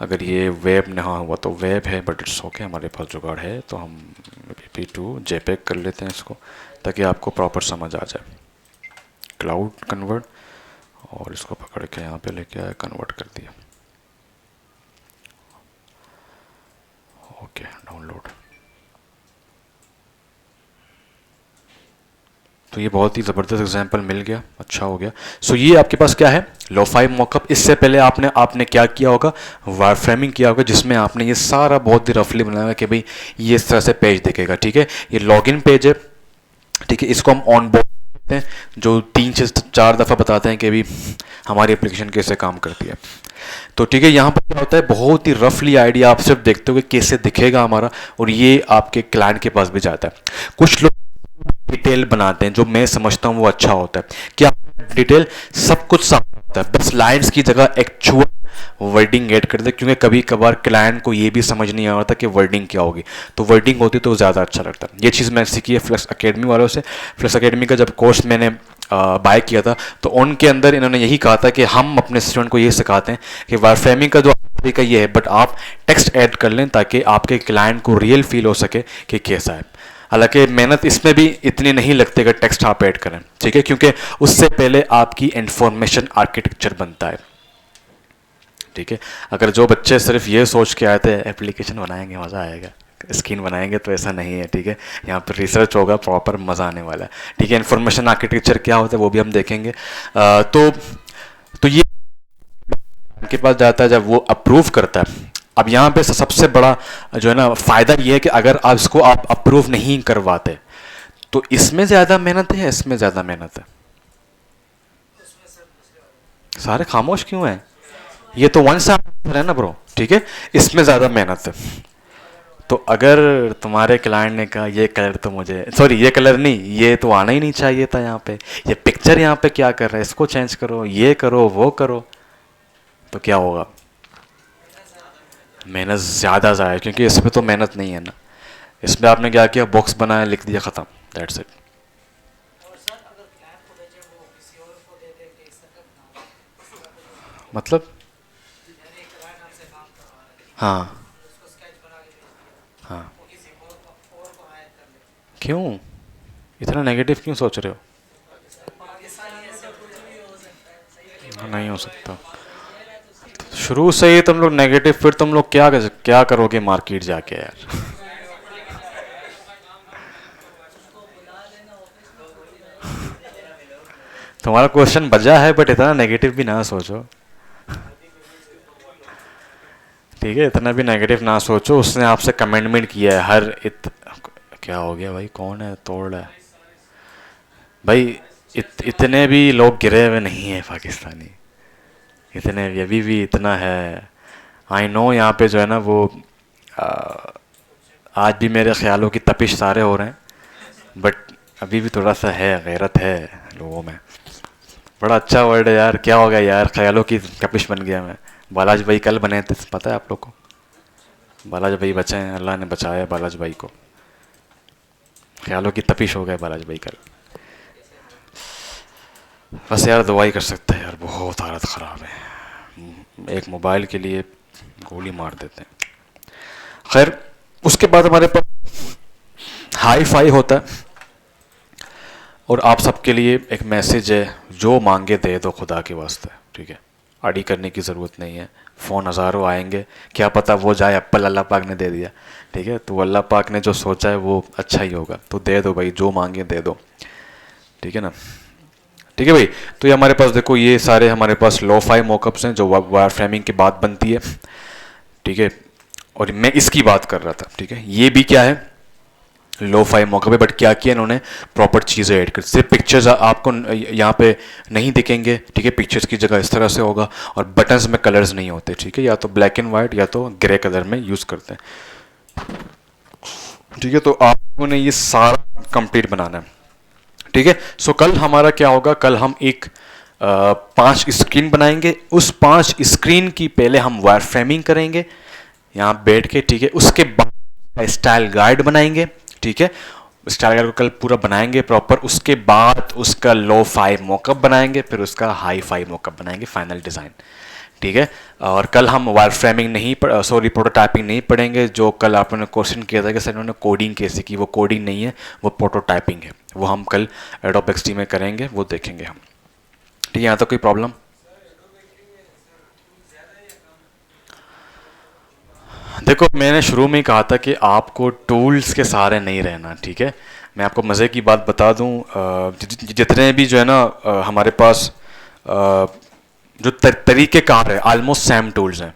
अगर ये वेब नहीं हुआ तो वेब है, बट इट्स ओके, हमारे पास जुगाड़ है। तो हम PP2 JPEG कर लेते हैं इसको, ताकि आपको प्रॉपर समझ आ जाए। क्लाउड कन्वर्ट, और इसको पकड़ के यहाँ पे लेके आया, कन्वर्ट कर दिया। Okay download. तो ये बहुत ही ज़बरदस्त एग्जाम्पल मिल गया, अच्छा हो गया। सो ये आपके पास क्या है, लो-फाई मॉकअप। इससे पहले आपने क्या किया होगा, वायर फ्रेमिंग किया होगा, जिसमें आपने ये सारा बहुत ही रफली बनाया कि भाई ये इस तरह से पेज दिखेगा। ठीक है, ये लॉगिन पेज है। ठीक है, इसको हम ऑन बोर्ड कहते हैं, जो 3 से 4 दफ़ा बताते हैं कि भाई हमारी एप्लीकेशन कैसे काम करती है। तो ठीक है, यहाँ पर क्या होता है, बहुत ही रफली आइडिया आप सिर्फ देखते हो कि कैसे दिखेगा हमारा, और ये आपके क्लाइंट के पास भी जाता है। कुछ लोग डिटेल बनाते हैं, जो मैं समझता हूँ वो अच्छा होता है। क्या डिटेल सब कुछ साफ होता है, बस लाइंस की जगह एक्चुअल वर्डिंग ऐड कर दे, क्योंकि कभी कभार क्लाइंट को ये भी समझ नहीं आ रहा था कि वर्डिंग क्या होगी, तो वर्डिंग होती तो ज़्यादा अच्छा लगता है। ये चीज़ मैंने सीखी है फ्लेक्स एकेडमी वालों से। फ्लेक्स एकेडमी का जब कोर्स मैंने बाय किया था, तो उनके अंदर इन्होंने यही कहा था कि हम अपने स्टूडेंट को ये सिखाते हैं कि वायर फ्रेमिंग का जो तरीका ये है, बट आप टेक्स्ट ऐड कर लें ताकि आपके क्लाइंट को रियल फील हो सके कि कैसा है। हालांकि मेहनत इसमें भी इतनी नहीं लगती अगर टेक्स्ट आप ऐड करें। ठीक है, क्योंकि उससे पहले आपकी इंफॉर्मेशन आर्किटेक्चर बनता है। ठीक है, अगर जो बच्चे सिर्फ ये सोच के आए थे एप्लीकेशन बनाएंगे मज़ा आएगा, स्क्रीन बनाएंगे, तो ऐसा नहीं है। ठीक है, यहाँ पर रिसर्च होगा, प्रॉपर मज़ा आने वाला है। ठीक है, इन्फॉर्मेशन आर्किटेक्चर क्या होता है वो भी हम देखेंगे। तो ये के पास जाता है, जब वो अप्रूव करता है। अब यहाँ पे सबसे बड़ा जो है ना फ़ायदा ये है कि अगर आप इसको आप अप्रूव नहीं करवाते, तो इसमें ज़्यादा मेहनत है या इसमें ज़्यादा मेहनत है? सारे खामोश क्यों हैं? ये तो वन साइड है ना ब्रो। ठीक है, इसमें ज़्यादा मेहनत है। तो अगर तुम्हारे क्लाइंट ने कहा ये कलर तो मुझे, सॉरी ये कलर नहीं, ये तो आना ही नहीं चाहिए था यहाँ पे, ये पिक्चर यहाँ पे क्या कर रहा है, इसको चेंज करो, ये करो, वो करो, तो क्या होगा? मेहनत ज़्यादा ज़ाया, क्योंकि इसमें तो मेहनत नहीं है ना। इसमें आपने क्या किया, बॉक्स बनाया, लिख दिया, ख़त्म, दैट्स इट। मतलब हाँ हाँ, क्यों इतना नेगेटिव क्यों सोच रहे हो? नहीं हो सकता शुरू से ही तुम लोग नेगेटिव, फिर तुम लोग क्या करोगे मार्केट जाके यार? तुम्हारा क्वेश्चन बजा है, बट इतना नेगेटिव भी ना सोचो। ठीक है, इतना भी नेगेटिव ना सोचो। उसने आपसे कमेंटमेंट किया है क्या हो गया भाई, कौन है तोड़ रहा है भाई? इतने भी लोग गिरे हुए नहीं है पाकिस्तानी, इतने अभी भी इतना है। आई नो यहाँ पे जो है ना वो आ, आज भी मेरे ख्यालों की तपिश सारे हो रहे हैं, बट अभी भी थोड़ा सा है, गैरत है लोगों में। बड़ा अच्छा वर्ड है यार, क्या हो गया यार, ख्यालों की कपिश बन गया मैं। बालाजी भाई कल बने थे, पता है आप लोग को? बालाजी भाई बचे हैं, अल्लाह ने बचाया है बालाजी भाई को। ख्यालों की तपिश हो गया बालाजी भाई कल। बस यार दुआ ही कर सकते हैं यार, बहुत हालत ख़राब है, एक मोबाइल के लिए गोली मार देते हैं। खैर, उसके बाद हमारे पास हाई फाई होता है, और आप सबके लिए एक मैसेज है, जो मांगे दे दो खुदा के वास्ते, ठीक है? आड़ी करने की ज़रूरत नहीं है। फ़ोन हज़ारों आएंगे, क्या पता वो जाए एप्पल अल्लाह पाक ने दे दिया, ठीक है? तो अल्लाह पाक ने जो सोचा है वो अच्छा ही होगा, तो दे दो भाई, जो मांगे दे दो, ठीक है ना? ठीक है भाई। तो ये हमारे पास देखो, ये सारे हमारे पास लो फाई मॉकअप्स हैं जो वायर फ्रेमिंग के बाद बनती है, ठीक है? और मैं इसकी बात कर रहा था, ठीक है? ये भी क्या है, लो फाई मौका पे, बट क्या किया इन्होंने, प्रॉपर चीज़ें ऐड कर, सिर्फ पिक्चर्स आपको यहाँ पे नहीं दिखेंगे, ठीक है? पिक्चर्स की जगह इस तरह से होगा, और बटन्स में कलर्स नहीं होते, ठीक है? या तो ब्लैक एंड वाइट या तो ग्रे कलर में यूज़ करते हैं, ठीक है? तो आप लोगों ने ये सारा कंप्लीट बनाना है, ठीक है? सो कल हमारा क्या होगा, कल हम एक 5 स्क्रीन बनाएंगे, उस 5 स्क्रीन की पहले हम वायर फ्रेमिंग करेंगे यहाँ बैठ के, ठीक है? उसके बाद स्टाइल गाइड बनाएंगे, ठीक है? स्टाइल गाइड को कल पूरा बनाएंगे प्रॉपर, उसके बाद उसका लो फाई मॉकअप बनाएंगे, फिर उसका हाई फाई मॉकअप बनाएंगे, फाइनल डिज़ाइन, ठीक है? और कल हम वायर फ्रेमिंग नहीं सॉरी प्रोटोटाइपिंग नहीं पढ़ेंगे, जो कल आपने क्वेश्चन किया था कि सर इन्होंने कोडिंग कैसे की, वो कोडिंग नहीं है, वो प्रोटोटाइपिंग है, वो हम कल एडोब एक्सडी में करेंगे, वो देखेंगे हम, ठीक है? यहाँ तो कोई प्रॉब्लम? देखो, मैंने शुरू में ही कहा था कि आपको टूल्स के सहारे नहीं रहना, ठीक है? मैं आपको मज़े की बात बता दूं, जितने भी जो है ना हमारे पास जो तरीके कार है, ऑलमोस्ट सेम टूल्स हैं।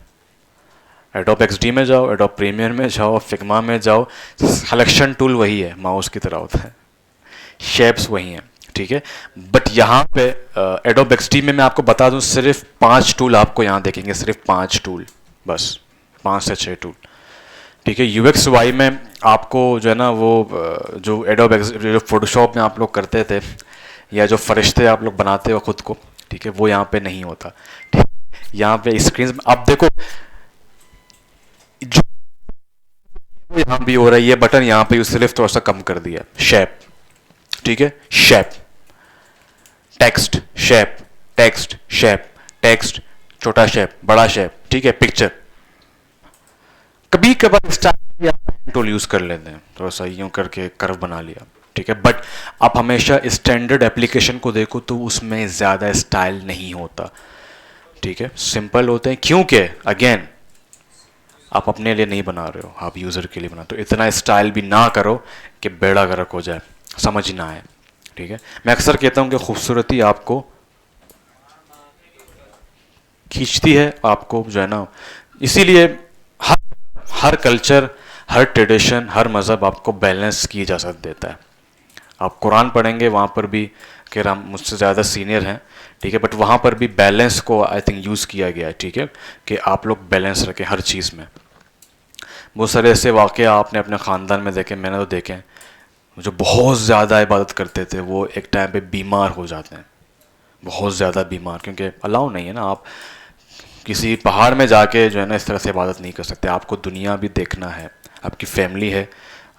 एडोब एक्सडी में जाओ, एडोब प्रीमियर में जाओ, फिग्मा में जाओ, सिलेक्शन टूल वही है, माउस की तरह होता है, शेप्स वही हैं, ठीक है? बट यहाँ पे एडोब एक्सडी में मैं आपको बता दूं, सिर्फ 5 टूल आपको यहाँ देखेंगे, सिर्फ 5 टूल, बस 5 से 6 टूल, ठीक है? यूएक्स वाई में आपको जो है ना वो जो एडोब जो फोटोशॉप में आप लोग करते थे, या जो फरिश्ते आप लोग बनाते हो खुद को, ठीक है? वो यहाँ पे नहीं होता, ठीक? यहाँ पे स्क्रीन में आप देखो, जो यहाँ भी हो रहा है, ये बटन यहाँ पे सिर्फ थोड़ा सा कम कर दिया, शेप, ठीक है? Shape, text, shape, text, shape, text, छोटा शेप, बड़ा शेप, ठीक है? पिक्चर, कभी कभार स्टाइल या टूल यूज कर लेते हैं, थोड़ा सा यूं करके कर्व बना लिया, ठीक है? बट आप हमेशा स्टैंडर्ड एप्लीकेशन को देखो तो उसमें ज़्यादा स्टाइल नहीं होता, ठीक है? सिंपल होते हैं, क्योंकि अगेन आप अपने लिए नहीं बना रहे हो, आप यूज़र के लिए बना, तो इतना स्टाइल भी ना करो कि बेड़ा गर्क हो जाए, समझ ना आए, ठीक है? मैं अक्सर कहता हूँ कि खूबसूरती आपको खींचती है, आपको जो है ना, इसीलिए हर कल्चर, हर ट्रेडिशन, हर मज़हब आपको बैलेंस की इजाज़त देता है। आप कुरान पढ़ेंगे, वहाँ पर भी कि राम मुझसे ज़्यादा सीनियर हैं, ठीक है? बट वहाँ पर भी बैलेंस को आई थिंक यूज़ किया गया है, ठीक है? कि आप लोग बैलेंस रखें हर चीज़ में। बहुत सारे ऐसे वाक़े आपने अपने ख़ानदान में देखे, मैंने तो देखे हैं, जो बहुत ज़्यादा इबादत करते थे, वो एक टाइम पे बीमार हो जाते हैं, बहुत ज़्यादा बीमार, क्योंकि अलाउ नहीं है ना, आप किसी पहाड़ में जाके जो है ना इस तरह से इबादत नहीं कर सकते। आपको दुनिया भी देखना है, आपकी फैमिली है,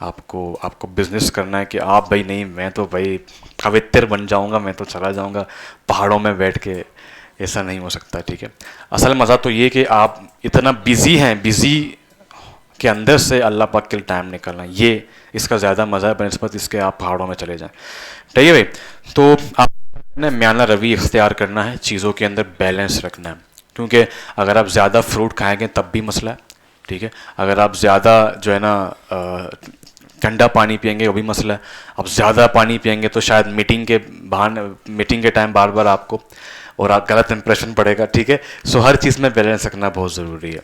आपको बिज़नेस करना है, कि आप भाई नहीं, मैं तो भाई कवित्र बन जाऊंगा, मैं तो चला जाऊंगा पहाड़ों में बैठ के, ऐसा नहीं हो सकता, ठीक है? असल मज़ा तो ये कि आप इतना बिज़ी हैं, बिज़ी के अंदर से अल्लाह पाक के लिए टाइम निकालना, ये इसका ज़्यादा मज़ा है बनस्पत इसके आप पहाड़ों में चले जाएँ, ठीक है भाई? तो आपने म्याना रवि इख्तियार करना है, चीज़ों के अंदर बैलेंस रखना है, क्योंकि अगर आप ज़्यादा फ्रूट खाएंगे तब भी मसला है, ठीक है? अगर आप ज़्यादा जो है ना ठंडा पानी पियेंगे वो भी मसला है, आप ज़्यादा पानी पियेंगे तो शायद मीटिंग के टाइम बार बार आपको और आप गलत इंप्रेशन पड़ेगा, ठीक है? सो हर चीज़ में बैलेंस रखना बहुत ज़रूरी है।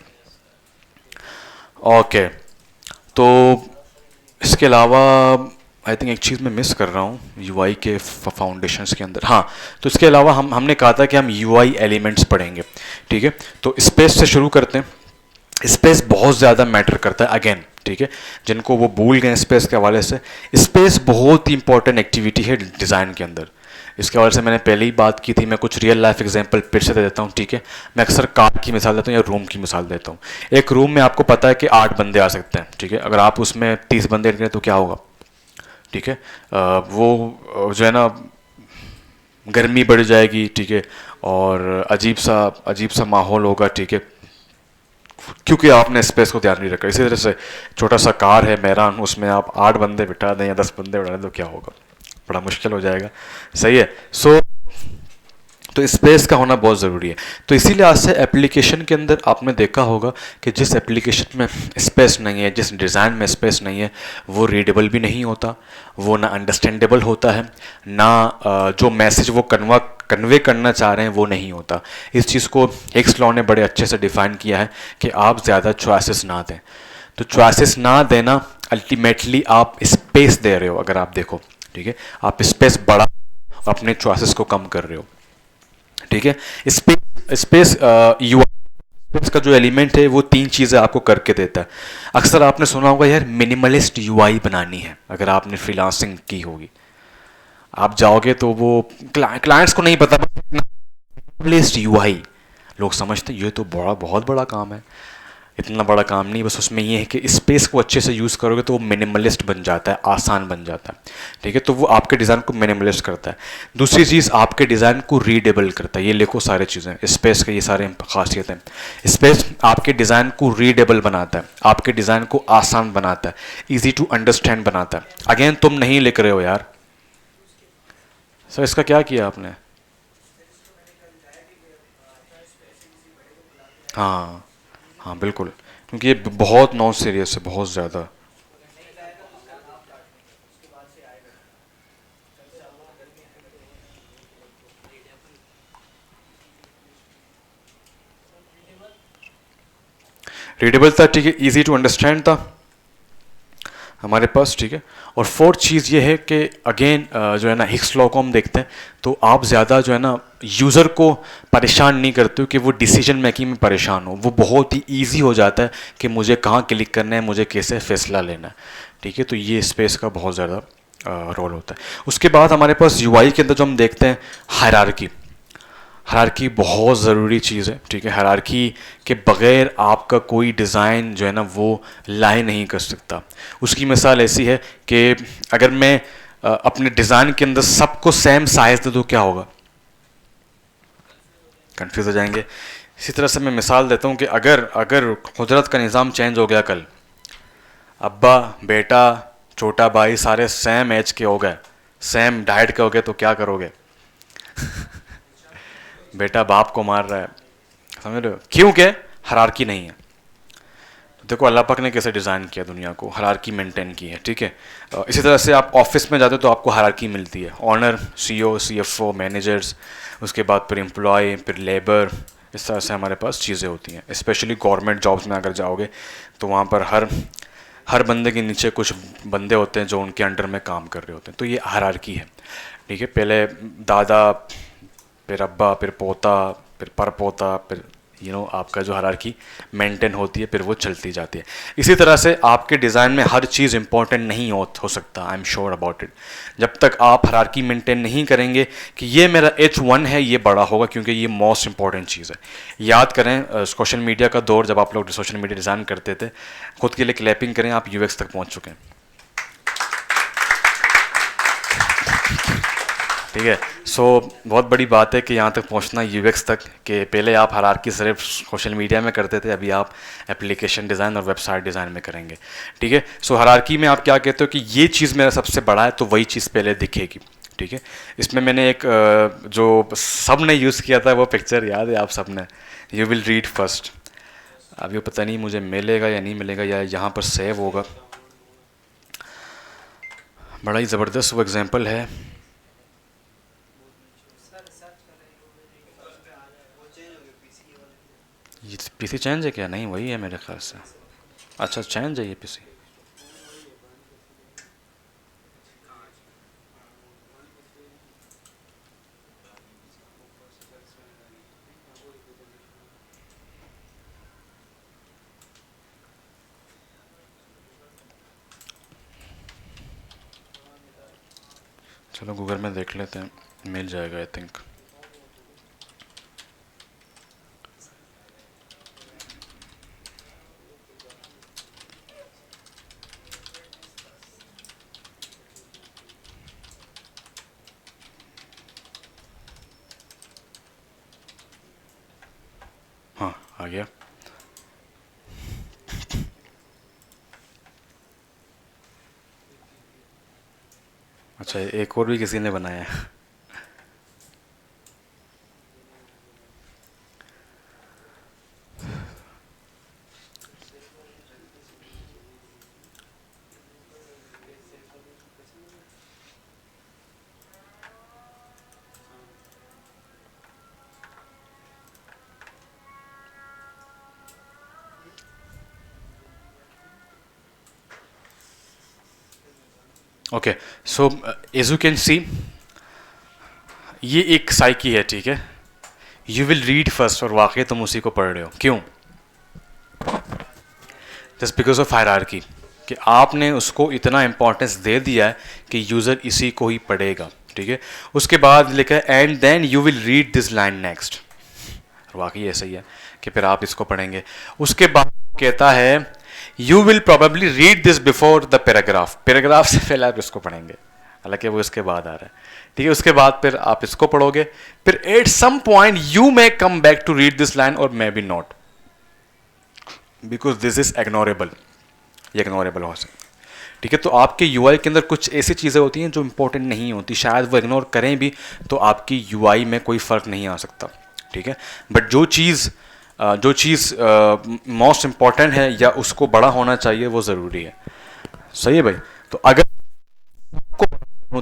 ओके, तो इसके अलावा आई थिंक एक चीज़ मैं मिस कर रहा हूँ यूआई के फाउंडेशंस के अंदर, हाँ, तो इसके अलावा हमने कहा था कि हम यूआई एलिमेंट्स पढ़ेंगे, ठीक है? तो स्पेस से शुरू करते हैं। स्पेस बहुत ज़्यादा मैटर करता है अगेन, ठीक है? जिनको वो भूल गए स्पेस के हवाले से, स्पेस बहुत ही इंपॉर्टेंट एक्टिविटी है डिज़ाइन के अंदर। इसके हवाले से मैंने पहले ही बात की थी, मैं कुछ रियल लाइफ एग्जांपल फिर से दे देता हूँ, ठीक है। मैं अक्सर कार की मिसाल देता हूँ या रूम की मिसाल देता हूँ। एक रूम में आपको पता है कि 8 बंदे आ सकते हैं, ठीक है। अगर आप उसमें 30 बंदे रखें तो क्या होगा, ठीक है। जो है ना, गर्मी बढ़ जाएगी, ठीक है, और अजीब सा माहौल होगा, ठीक है, क्योंकि आपने स्पेस को ध्यान नहीं रखा। इसी तरह से छोटा सा कार है मैरान, उसमें आप 8 बंदे बिठा दें या 10 बंदे बिठा दें तो क्या होगा, बड़ा मुश्किल हो जाएगा, सही है। तो स्पेस का होना बहुत ज़रूरी है। तो इसीलिए आज से एप्लीकेशन के अंदर आपने देखा होगा कि जिस एप्लीकेशन में स्पेस नहीं है, जिस डिज़ाइन में स्पेस नहीं है, वो रीडेबल भी नहीं होता, वो ना अंडरस्टैंडेबल होता है, ना जो मैसेज वो कन्वे करना चाह रहे हैं वो नहीं होता। इस चीज़ को हिक्स लॉ ने बड़े अच्छे से डिफ़ाइन किया है कि आप ज़्यादा चॉइसेस ना दें। तो चॉइसेस ना देना अल्टीमेटली आप स्पेस दे रहे हो, अगर आप देखो, ठीक है, आप स्पेस बढ़ा अपने चॉइसेस को कम कर रहे हो, ठीक है। स्पेस स्पेस यूआई स्पेस का जो एलिमेंट है वो 3 चीज़ें आपको करके देता है। अक्सर आपने सुना होगा यार मिनिमलिस्ट यूआई बनानी है, अगर आपने फ्रीलांसिंग की होगी, आप जाओगे तो वो क्लाइंट्स को नहीं पता, मिनिमलिस्ट यूआई लोग समझते हैं ये तो बहुत बड़ा काम है। इतना बड़ा काम नहीं, बस उसमें ये है कि स्पेस को अच्छे से यूज़ करोगे तो वो मिनिमलिस्ट बन जाता है, आसान बन जाता है, ठीक है। तो वो आपके डिज़ाइन को मिनिमलिस्ट करता है। दूसरी चीज़ आपके डिज़ाइन को रीडेबल करता है। ये लिखो सारे चीज़ें, स्पेस के ये सारे खासियत हैं। स्पेस आपके डिज़ाइन को रीडेबल बनाता है, आपके डिज़ाइन को आसान बनाता है, ईजी टू अंडरस्टैंड बनाता है। अगेन तुम नहीं लिख रहे हो यार, सर इसका क्या किया आपने? हाँ, हाँ बिल्कुल, क्योंकि ये बहुत नॉन सीरियस है, बहुत ज़्यादा। रीडेबल था, ठीक है, इजी टू अंडरस्टैंड था हमारे पास, ठीक है। और फोर्थ चीज़ ये है कि अगेन जो है ना हिक्स लॉ को हम देखते हैं तो आप ज़्यादा जो है ना यूज़र को परेशान नहीं करते हो कि वो डिसीजन मेकिंग में परेशान हो। वो बहुत ही ईजी हो जाता है कि मुझे कहाँ क्लिक करना है, मुझे कैसे फैसला लेना है, ठीक है। तो ये स्पेस का बहुत ज़्यादा रोल होता है। उसके बाद हमारे पास यूआई के अंदर जो हम देखते हैं हायरार्की। हायरार्की बहुत ज़रूरी चीज़ है, ठीक है। हायरार्की के बगैर आपका कोई डिज़ाइन जो है ना वो लाई नहीं कर सकता। उसकी मिसाल ऐसी है कि अगर मैं अपने डिज़ाइन के अंदर सबको सेम साइज़ दे दूँ क्या होगा, कंफ्यूज हो जाएंगे। इसी तरह से मैं मिसाल देता हूँ कि अगर अगर कुदरत का निज़ाम चेंज हो गया कल, अब्बा बेटा छोटा भाई सारे सेम एज के हो गए, सेम डाइट के हो गए, तो क्या करोगे? बेटा बाप को मार रहा है, समझ रहे हो क्यों? क्या हायरार्की नहीं है। तो देखो अल्लाह पाक ने कैसे डिज़ाइन किया दुनिया को, हायरार्की मेंटेन की है, ठीक है। इसी तरह से आप ऑफिस में जाते हो तो आपको हायरार्की मिलती है, ऑनर, सीईओ, सीएफओ, मैनेजर्स, उसके बाद फिर एम्प्लॉय, फिर लेबर, इस तरह से हमारे पास चीज़ें होती हैं। स्पेशली गवर्नमेंट जॉब्स में अगर जाओगे तो वहाँ पर हर बंदे के नीचे कुछ बंदे होते हैं जो उनके अंडर में काम कर रहे होते हैं। तो ये हायरार्की है, ठीक है। पहले दादा, फिर अब्बा, फिर पोता, फिर परपोता, फिर आपका जो हायरार्की मेंटेन होती है, फिर वो चलती जाती है। इसी तरह से आपके डिज़ाइन में हर चीज़ इंपॉर्टेंट नहीं हो सकता, I am sure about it. जब तक आप हायरार्की मेंटेन नहीं करेंगे कि ये मेरा H1 है, ये बड़ा होगा, क्योंकि ये मोस्ट इंपॉर्टेंट चीज़ है। याद करें सोशल मीडिया का दौर, जब आप लोग सोशल मीडिया डिज़ाइन करते थे, खुद के लिए क्लैपिंग करें, आप यूएक्स तक पहुँच चुके हैं, ठीक है। सो बहुत बड़ी बात है कि यहाँ तक पहुँचना यूएक्स तक, कि पहले आप हायरार्की सिर्फ सोशल मीडिया में करते थे, अभी आप एप्लीकेशन डिज़ाइन और वेबसाइट डिज़ाइन में करेंगे, ठीक है। सो हायरार्की में आप क्या कहते हो कि ये चीज़ मेरा सबसे बड़ा है, तो वही चीज़ पहले दिखेगी, ठीक है। इसमें मैंने एक जो सब ने यूज़ किया था वो पिक्चर याद है आप सब ने, यू विल रीड फर्स्ट। अभी पता नहीं मुझे मिलेगा या नहीं मिलेगा, या यहाँ पर सेव होगा। बड़ा ही ज़बरदस्त वो एग्जाम्पल है। ये पीसी चेंज है क्या? नहीं वही है मेरे ख्याल से। अच्छा चेंज है ये पीसी। चलो गूगल में देख लेते हैं, मिल जाएगा आई थिंक। हाँ आ गया। अच्छा एक और भी किसी ने बनाया है। Okay so as you can see ये एक साइकी है, ठीक है। यू विल रीड फर्स्ट, और वाकई तुम उसी को पढ़ रहे हो, क्यों? जस्ट बिकॉज ऑफ हायरार्की, कि आपने उसको इतना इंपॉर्टेंस दे दिया है कि यूज़र इसी को ही पढ़ेगा, ठीक है। उसके बाद लिखा है and then you will read this line next. वाकई ऐसा ही है कि फिर आप इसको पढ़ेंगे। उसके बाद कहता है you will probably read this before the paragraph, paragraph से पहले आप इसको पढ़ेंगे, हालांकि वो इसके बाद आ रहा है, ठीक है। उसके बाद फिर आप इसको पढ़ोगे, फिर at some point you may come back to read this line और maybe not, because this is ignorable, ये इग्नोरेबल हो सकता है, ठीक है। तो आपके यूआई के अंदर कुछ ऐसी चीज़ें होती हैं जो इंपॉर्टेंट नहीं होती, शायद वो इग्नोर करें भी तो आपकी यूआई में कोई फ़र्क नहीं आ सकता, ठीक है। बट जो चीज़ मोस्ट इम्पॉर्टेंट है या उसको बड़ा होना चाहिए वो ज़रूरी है। सही है भाई। तो अगर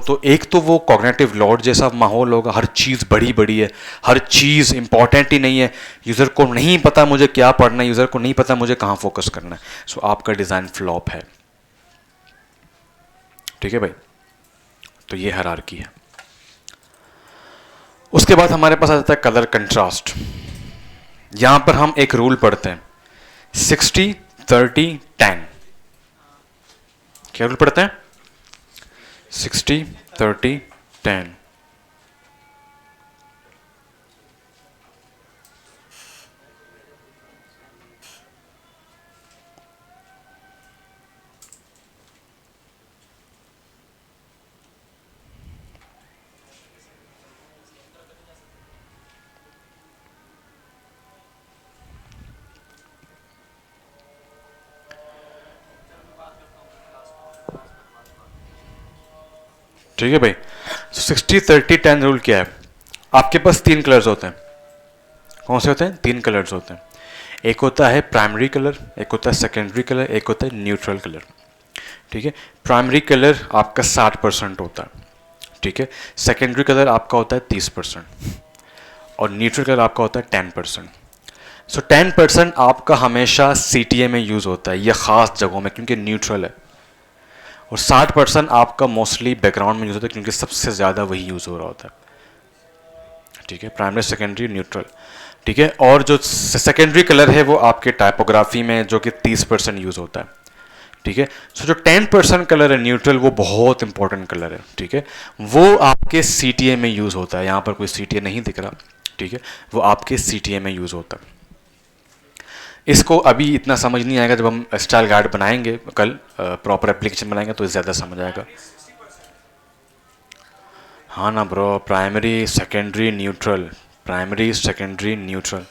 तो एक तो वो कॉग्निटिव लोड जैसा माहौल होगा, हर चीज़ बड़ी बड़ी है, हर चीज़ इंपॉर्टेंट ही नहीं है, यूज़र को नहीं पता मुझे क्या पढ़ना है, यूज़र को नहीं पता मुझे कहाँ फोकस करना है, सो आपका डिज़ाइन फ्लॉप है, ठीक है भाई। तो ये हायरार्की है। उसके बाद हमारे पास आ जाता है कलर कंट्रास्ट। यहां पर हम एक रूल पढ़ते हैं 60-30-10। क्या रूल पढ़ते हैं? 60-30-10। ठीक है भाई। 60-30-10 रूल क्या है? आपके पास तीन कलर्स होते हैं। कौन से होते हैं? तीन कलर्स होते हैं। एक होता है प्राइमरी कलर, एक होता है सेकेंडरी कलर, एक होता है न्यूट्रल कलर, ठीक है। प्राइमरी कलर आपका 60% होता है, ठीक है। सेकेंडरी कलर आपका होता है 30% और न्यूट्रल कलर आपका होता है 10%। सो 10% आपका हमेशा CTA में यूज़ होता है, यह ख़ास जगहों में क्योंकि न्यूट्रल है, और 60% आपका मोस्टली बैकग्राउंड में यूज़ होता है क्योंकि सबसे ज़्यादा वही यूज़ हो रहा होता है, ठीक है। प्राइमरी, सेकेंडरी, न्यूट्रल, ठीक है। और जो सेकेंडरी कलर है वो आपके टाइपोग्राफी में जो कि 30% यूज़ होता है, ठीक है। सो जो 10% कलर है न्यूट्रल, वो बहुत इंपॉर्टेंट कलर है, ठीक है। वो आपके CTA में यूज़ होता है। यहाँ पर कोई CTA नहीं दिख रहा, ठीक है, वो आपके CTA में यूज़ होता है। इसको अभी इतना समझ नहीं आएगा, जब हम स्टाइल गाइड बनाएंगे कल, प्रॉपर एप्लीकेशन बनाएंगे तो ज़्यादा समझ आएगा। हाँ ना bro, primary secondary neutral, primary secondary neutral.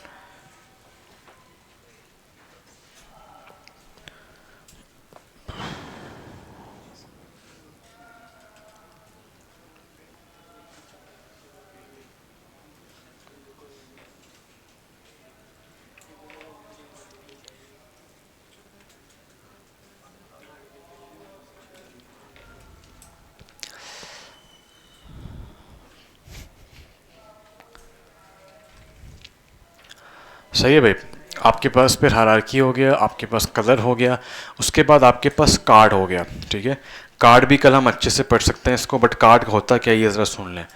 सही है भाई। आपके पास फिर हायरार्की हो गया, आपके पास कलर हो गया, उसके बाद आपके पास कार्ड हो गया, ठीक है। कार्ड भी कल हम अच्छे से पढ़ सकते हैं इसको, बट कार्ड होता क्या ये ज़रा सुन लें।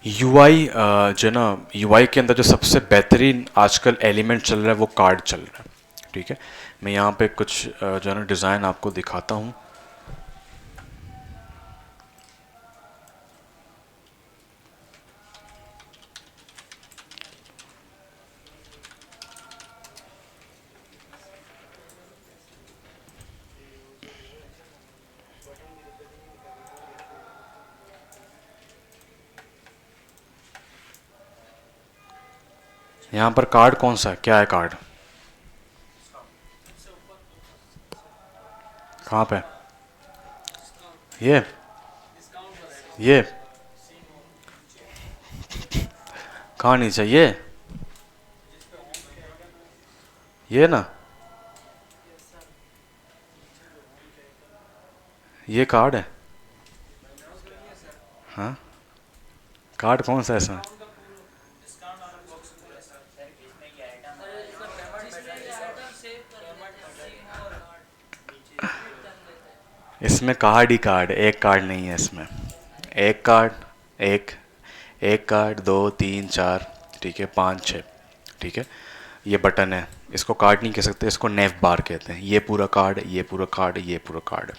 यूआई जो ना, यूआई के अंदर जो सबसे बेहतरीन आजकल एलिमेंट चल रहा है वो कार्ड चल रहा है, ठीक है। मैं यहाँ पे कुछ जो है ना डिज़ाइन आपको दिखाता हूँ। यहाँ पर कार्ड कौन सा है, क्या है कार्ड, कहाँ पे, ये कहाँ नीचे, ये ना, ये कार्ड है, हाँ कार्ड कौन सा है इसमें, इसमें कार्ड ही कार्ड, एक कार्ड नहीं है इसमें, एक कार्ड, एक एक कार्ड, दो तीन चार, ठीक है, पाँच छः, ठीक है, ये बटन है, इसको कार्ड नहीं कह सकते, इसको नेव बार कहते हैं, ये पूरा कार्ड, ये पूरा कार्ड, ये पूरा कार्ड है,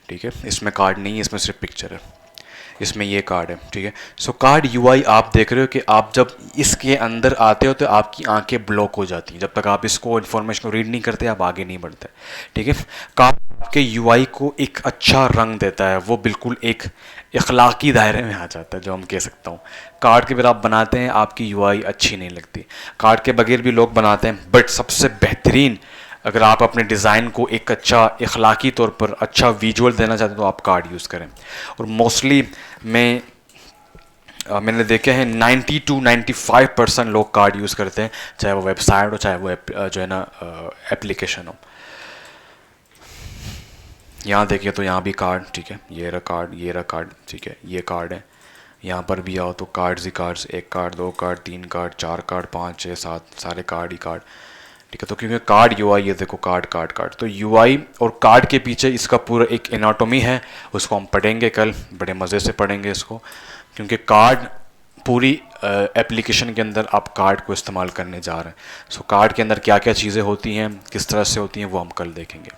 ठीक है, इसमें कार्ड नहीं है, इसमें सिर्फ पिक्चर है, इसमें ये कार्ड है, ठीक है। सो कार्ड यूआई आप देख रहे हो कि आप जब इसके अंदर आते हो तो आपकी आंखें ब्लॉक हो जाती हैं, जब तक आप इसको इन्फॉर्मेशन को रीड नहीं करते आप आगे नहीं बढ़ते, ठीक है। कार्ड आपके यूआई को एक अच्छा रंग देता है, वो बिल्कुल एक इखलाकी दायरे में आ जाता है, जो हम कह सकता हूँ। कार्ड के अगर आप बनाते हैं आपकी यूआई अच्छी नहीं लगती, कार्ड के बगैर भी लोग बनाते हैं, बट सबसे बेहतरीन अगर आप अपने डिज़ाइन को एक अच्छा इखलाकी तौर पर अच्छा विजुअल देना चाहते हैं तो आप कार्ड यूज़ करें। और मोस्टली मैंने देखे हैं 90 to 95% लोग कार्ड यूज़ करते हैं, चाहे वो वेबसाइट हो चाहे वो जो है ना एप्लीकेशन हो। यहाँ देखिए तो यहाँ भी कार्ड, ठीक है, ये रहा कार्ड, ये रहा कार्ड, ठीक है, ये कार्ड है। यहाँ पर भी आओ तो कार्ड्स ही कार्ड्स, एक कार्ड, दो कार्ड, तीन कार्ड, चार कार्ड, पाँच छः सात, सारे कार्ड ही कार्ड, ठीक है। तो क्योंकि कार्ड यूआई, ये देखो कार्ड कार्ड कार्ड, तो यूआई और कार्ड के पीछे इसका पूरा एक एनाटॉमी है, उसको हम पढ़ेंगे कल, बड़े मज़े से पढ़ेंगे इसको, क्योंकि कार्ड पूरी एप्लीकेशन के अंदर आप कार्ड को इस्तेमाल करने जा रहे हैं। सो कार्ड के अंदर क्या क्या चीज़ें होती हैं, किस तरह से होती हैं, वो हम कल देखेंगे।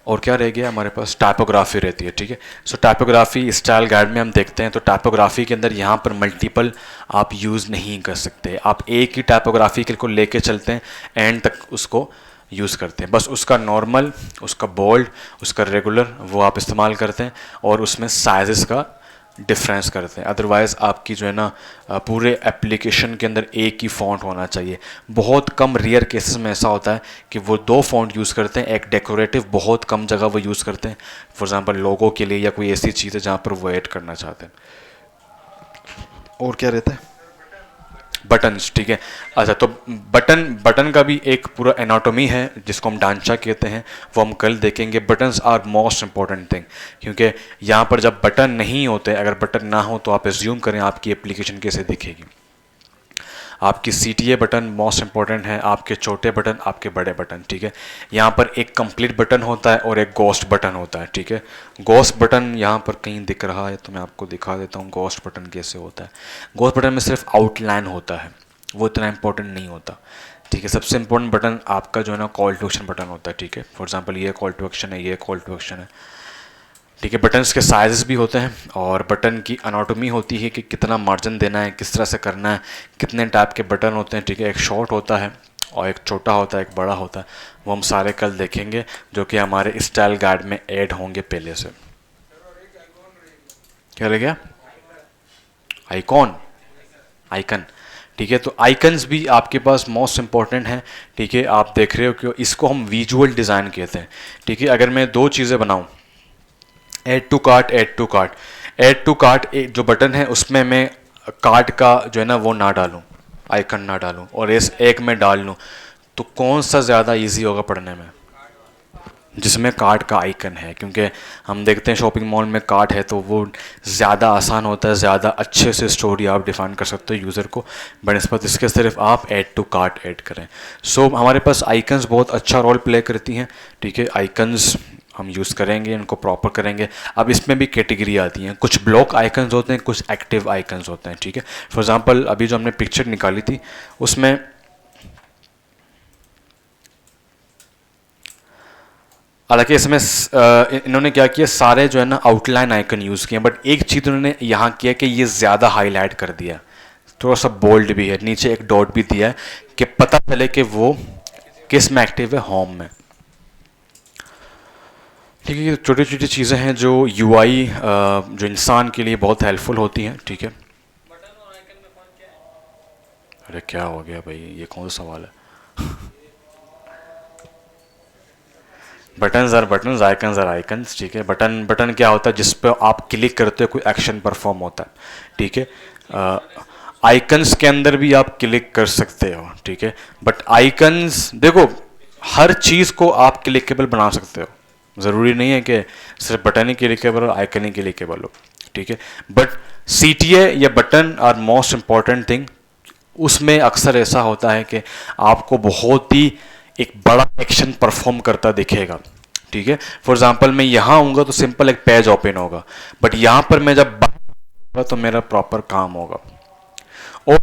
और क्या रह गया हमारे पास, टाइपोग्राफी रहती है, ठीक है। सो टाइपोग्राफी स्टाइल गाइड में हम देखते हैं, तो टाइपोग्राफी के अंदर यहाँ पर मल्टीपल आप यूज़ नहीं कर सकते, आप एक ही टाइपोग्राफी को लेके चलते हैं, एंड तक उसको यूज़ करते हैं, बस उसका नॉर्मल, उसका बोल्ड, उसका रेगुलर वो आप इस्तेमाल करते हैं, और उसमें साइज़ का डिफरेंस करते हैं। अदरवाइज़ आपकी जो है ना पूरे एप्लीकेशन के अंदर एक ही फ़ॉन्ट होना चाहिए। बहुत कम रेयर केसेस में ऐसा होता है कि वो दो फ़ॉन्ट यूज़ करते हैं, एक डेकोरेटिव बहुत कम जगह वो यूज़ करते हैं, फॉर एग्जांपल लोगो के लिए या कोई ऐसी चीज़ है जहाँ पर वो ऐड करना चाहते हैं। और क्या रहता है, बटन्स, ठीक है। अच्छा, तो बटन का भी एक पूरा एनाटॉमी है जिसको हम ढांचा कहते हैं, वो हम कल देखेंगे। Buttons are most important thing, क्योंकि यहाँ पर जब बटन नहीं होते, अगर बटन ना हो तो आप एज्यूम करें आपकी एप्लीकेशन कैसे दिखेगी। आपकी CTA बटन मोस्ट इंपॉर्टेंट है, आपके छोटे बटन, आपके बड़े बटन, ठीक है। यहाँ पर एक कंप्लीट बटन होता है और एक गोस्ट बटन होता है, ठीक है। गोस्ट बटन यहाँ पर कहीं दिख रहा है तो मैं आपको दिखा देता हूँ गोस्ट बटन कैसे होता है। गोस्ट बटन में सिर्फ आउटलाइन होता है, वो इतना इंपॉर्टेंट नहीं होता, ठीक है। सबसे इंपॉर्टेंट बटन आपका जो है ना कॉल टू एक्शन बटन होता है, ठीक है। फॉर एग्जाम्पल ये कॉल टू एक्शन है, ये कॉल टू एक्शन है, ठीक है। बटन्स के साइज़ भी होते हैं और बटन की अनाटोमी होती है कि कितना मार्जिन देना है, किस तरह से करना है, कितने टाइप के बटन होते हैं, ठीक है। एक शॉर्ट होता है और एक छोटा होता है, एक बड़ा होता है, वो हम सारे कल देखेंगे जो कि हमारे स्टाइल गाइड में ऐड होंगे पहले से। क्या रह गया, आइकॉन, आइकन, ठीक है। तो आइकन्स भी आपके पास मोस्ट इंपॉर्टेंट हैं, ठीक है। आप देख रहे हो कि इसको हम विजुअल डिज़ाइन कहते हैं, ठीक है। अगर मैं दो चीज़ें बनाऊँ, add to cart, add to cart, add to cart जो बटन है उसमें मैं कार्ट का जो है ना वो ना डालूं, आइकन ना डालूं, और इस एक में डाल लूं, तो कौन सा ज़्यादा इजी होगा पढ़ने में, जिसमें कार्ट का आइकन है। क्योंकि हम देखते हैं शॉपिंग मॉल में कार्ट है तो वो ज़्यादा आसान होता है, ज़्यादा अच्छे से स्टोरी आप डिफाइन कर सकते हो यूज़र को, बनस्पत इसके सिर्फ आप ऐड टू कार्ट ऐड करें। सो हमारे पास आइकन्स बहुत अच्छा रोल प्ले करती हैं, ठीक है। आइकन्स हम यूज़ करेंगे, इनको प्रॉपर करेंगे। अब इसमें भी कैटेगरी आती हैं, कुछ ब्लॉक आइकन्स होते हैं, कुछ एक्टिव आइकन्स होते हैं, ठीक है। फॉर एग्जांपल अभी जो हमने पिक्चर निकाली थी उसमें हालांकि इसमें इन्होंने क्या किया, सारे जो है ना आउटलाइन आइकन यूज़ किए, बट एक चीज़ उन्होंने यहाँ किया कि ये ज़्यादा हाईलाइट कर दिया, थोड़ा सा बोल्ड भी है, नीचे एक डॉट भी दिया है कि पता चले कि वो किस में एक्टिव है, होम में, ठीक है। ये छोटी छोटी चीज़ें हैं जो यूआई जो इंसान के लिए बहुत हेल्पफुल होती हैं, ठीक है। अरे क्या हो गया भाई, ये कौन सा सवाल है? Buttons are buttons, icons are icons, ठीक है। बटन बटन क्या होता है? जिस पे आप क्लिक करते हो कोई एक्शन परफॉर्म होता है, ठीक है। आइकन्स के अंदर भी आप क्लिक कर सकते हो, ठीक है। बट आइकन्स देखो, हर चीज़ को आप क्लिकेबल बना सकते हो, ज़रूरी नहीं है कि सिर्फ बटन ही क्लिकेबल और आइकन ही क्लिकेबल हो, ठीक है। बट CTA या button are most important thing. उसमें अक्सर ऐसा होता है कि आपको बहुत ही एक बड़ा एक्शन परफॉर्म करता दिखेगा, ठीक है। फॉर एग्जांपल मैं यहाँ आऊँगा तो सिंपल एक पेज ओपन होगा, बट यहाँ पर मैं जब बाहर आऊंगा तो मेरा प्रॉपर काम होगा। और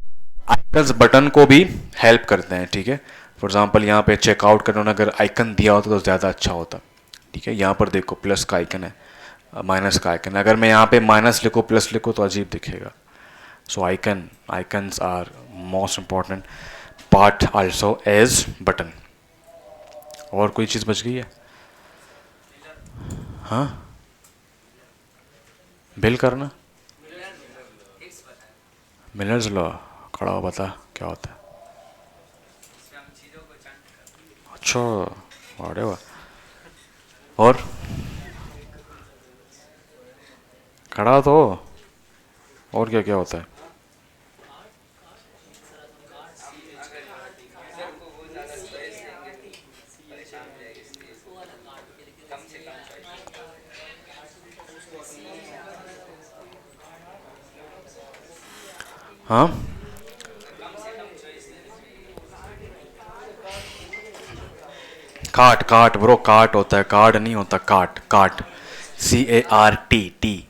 आइकन्स बटन को भी हेल्प करते हैं, ठीक है। फॉर एग्जांपल यहाँ पे चेकआउट करने में अगर आइकन दिया होता तो ज़्यादा अच्छा होता, ठीक है। यहाँ पर देखो प्लस का आइकन है, माइनस का आइकन है। अगर मैं यहाँ पे माइनस लिखो प्लस लिखो तो अजीब दिखेगा। So icons are most important part also as button. और कोई चीज़ बच गई है? हाँ, बिल करना, मिलर्स लॉ, खड़ा हो बता क्या होता है? अच्छा, अरे वाह। और खड़ा तो हो। और क्या क्या होता है? हाँ, काट काट ब्रो, काट होता है, कार्ड नहीं होता, काट काट, CART टी।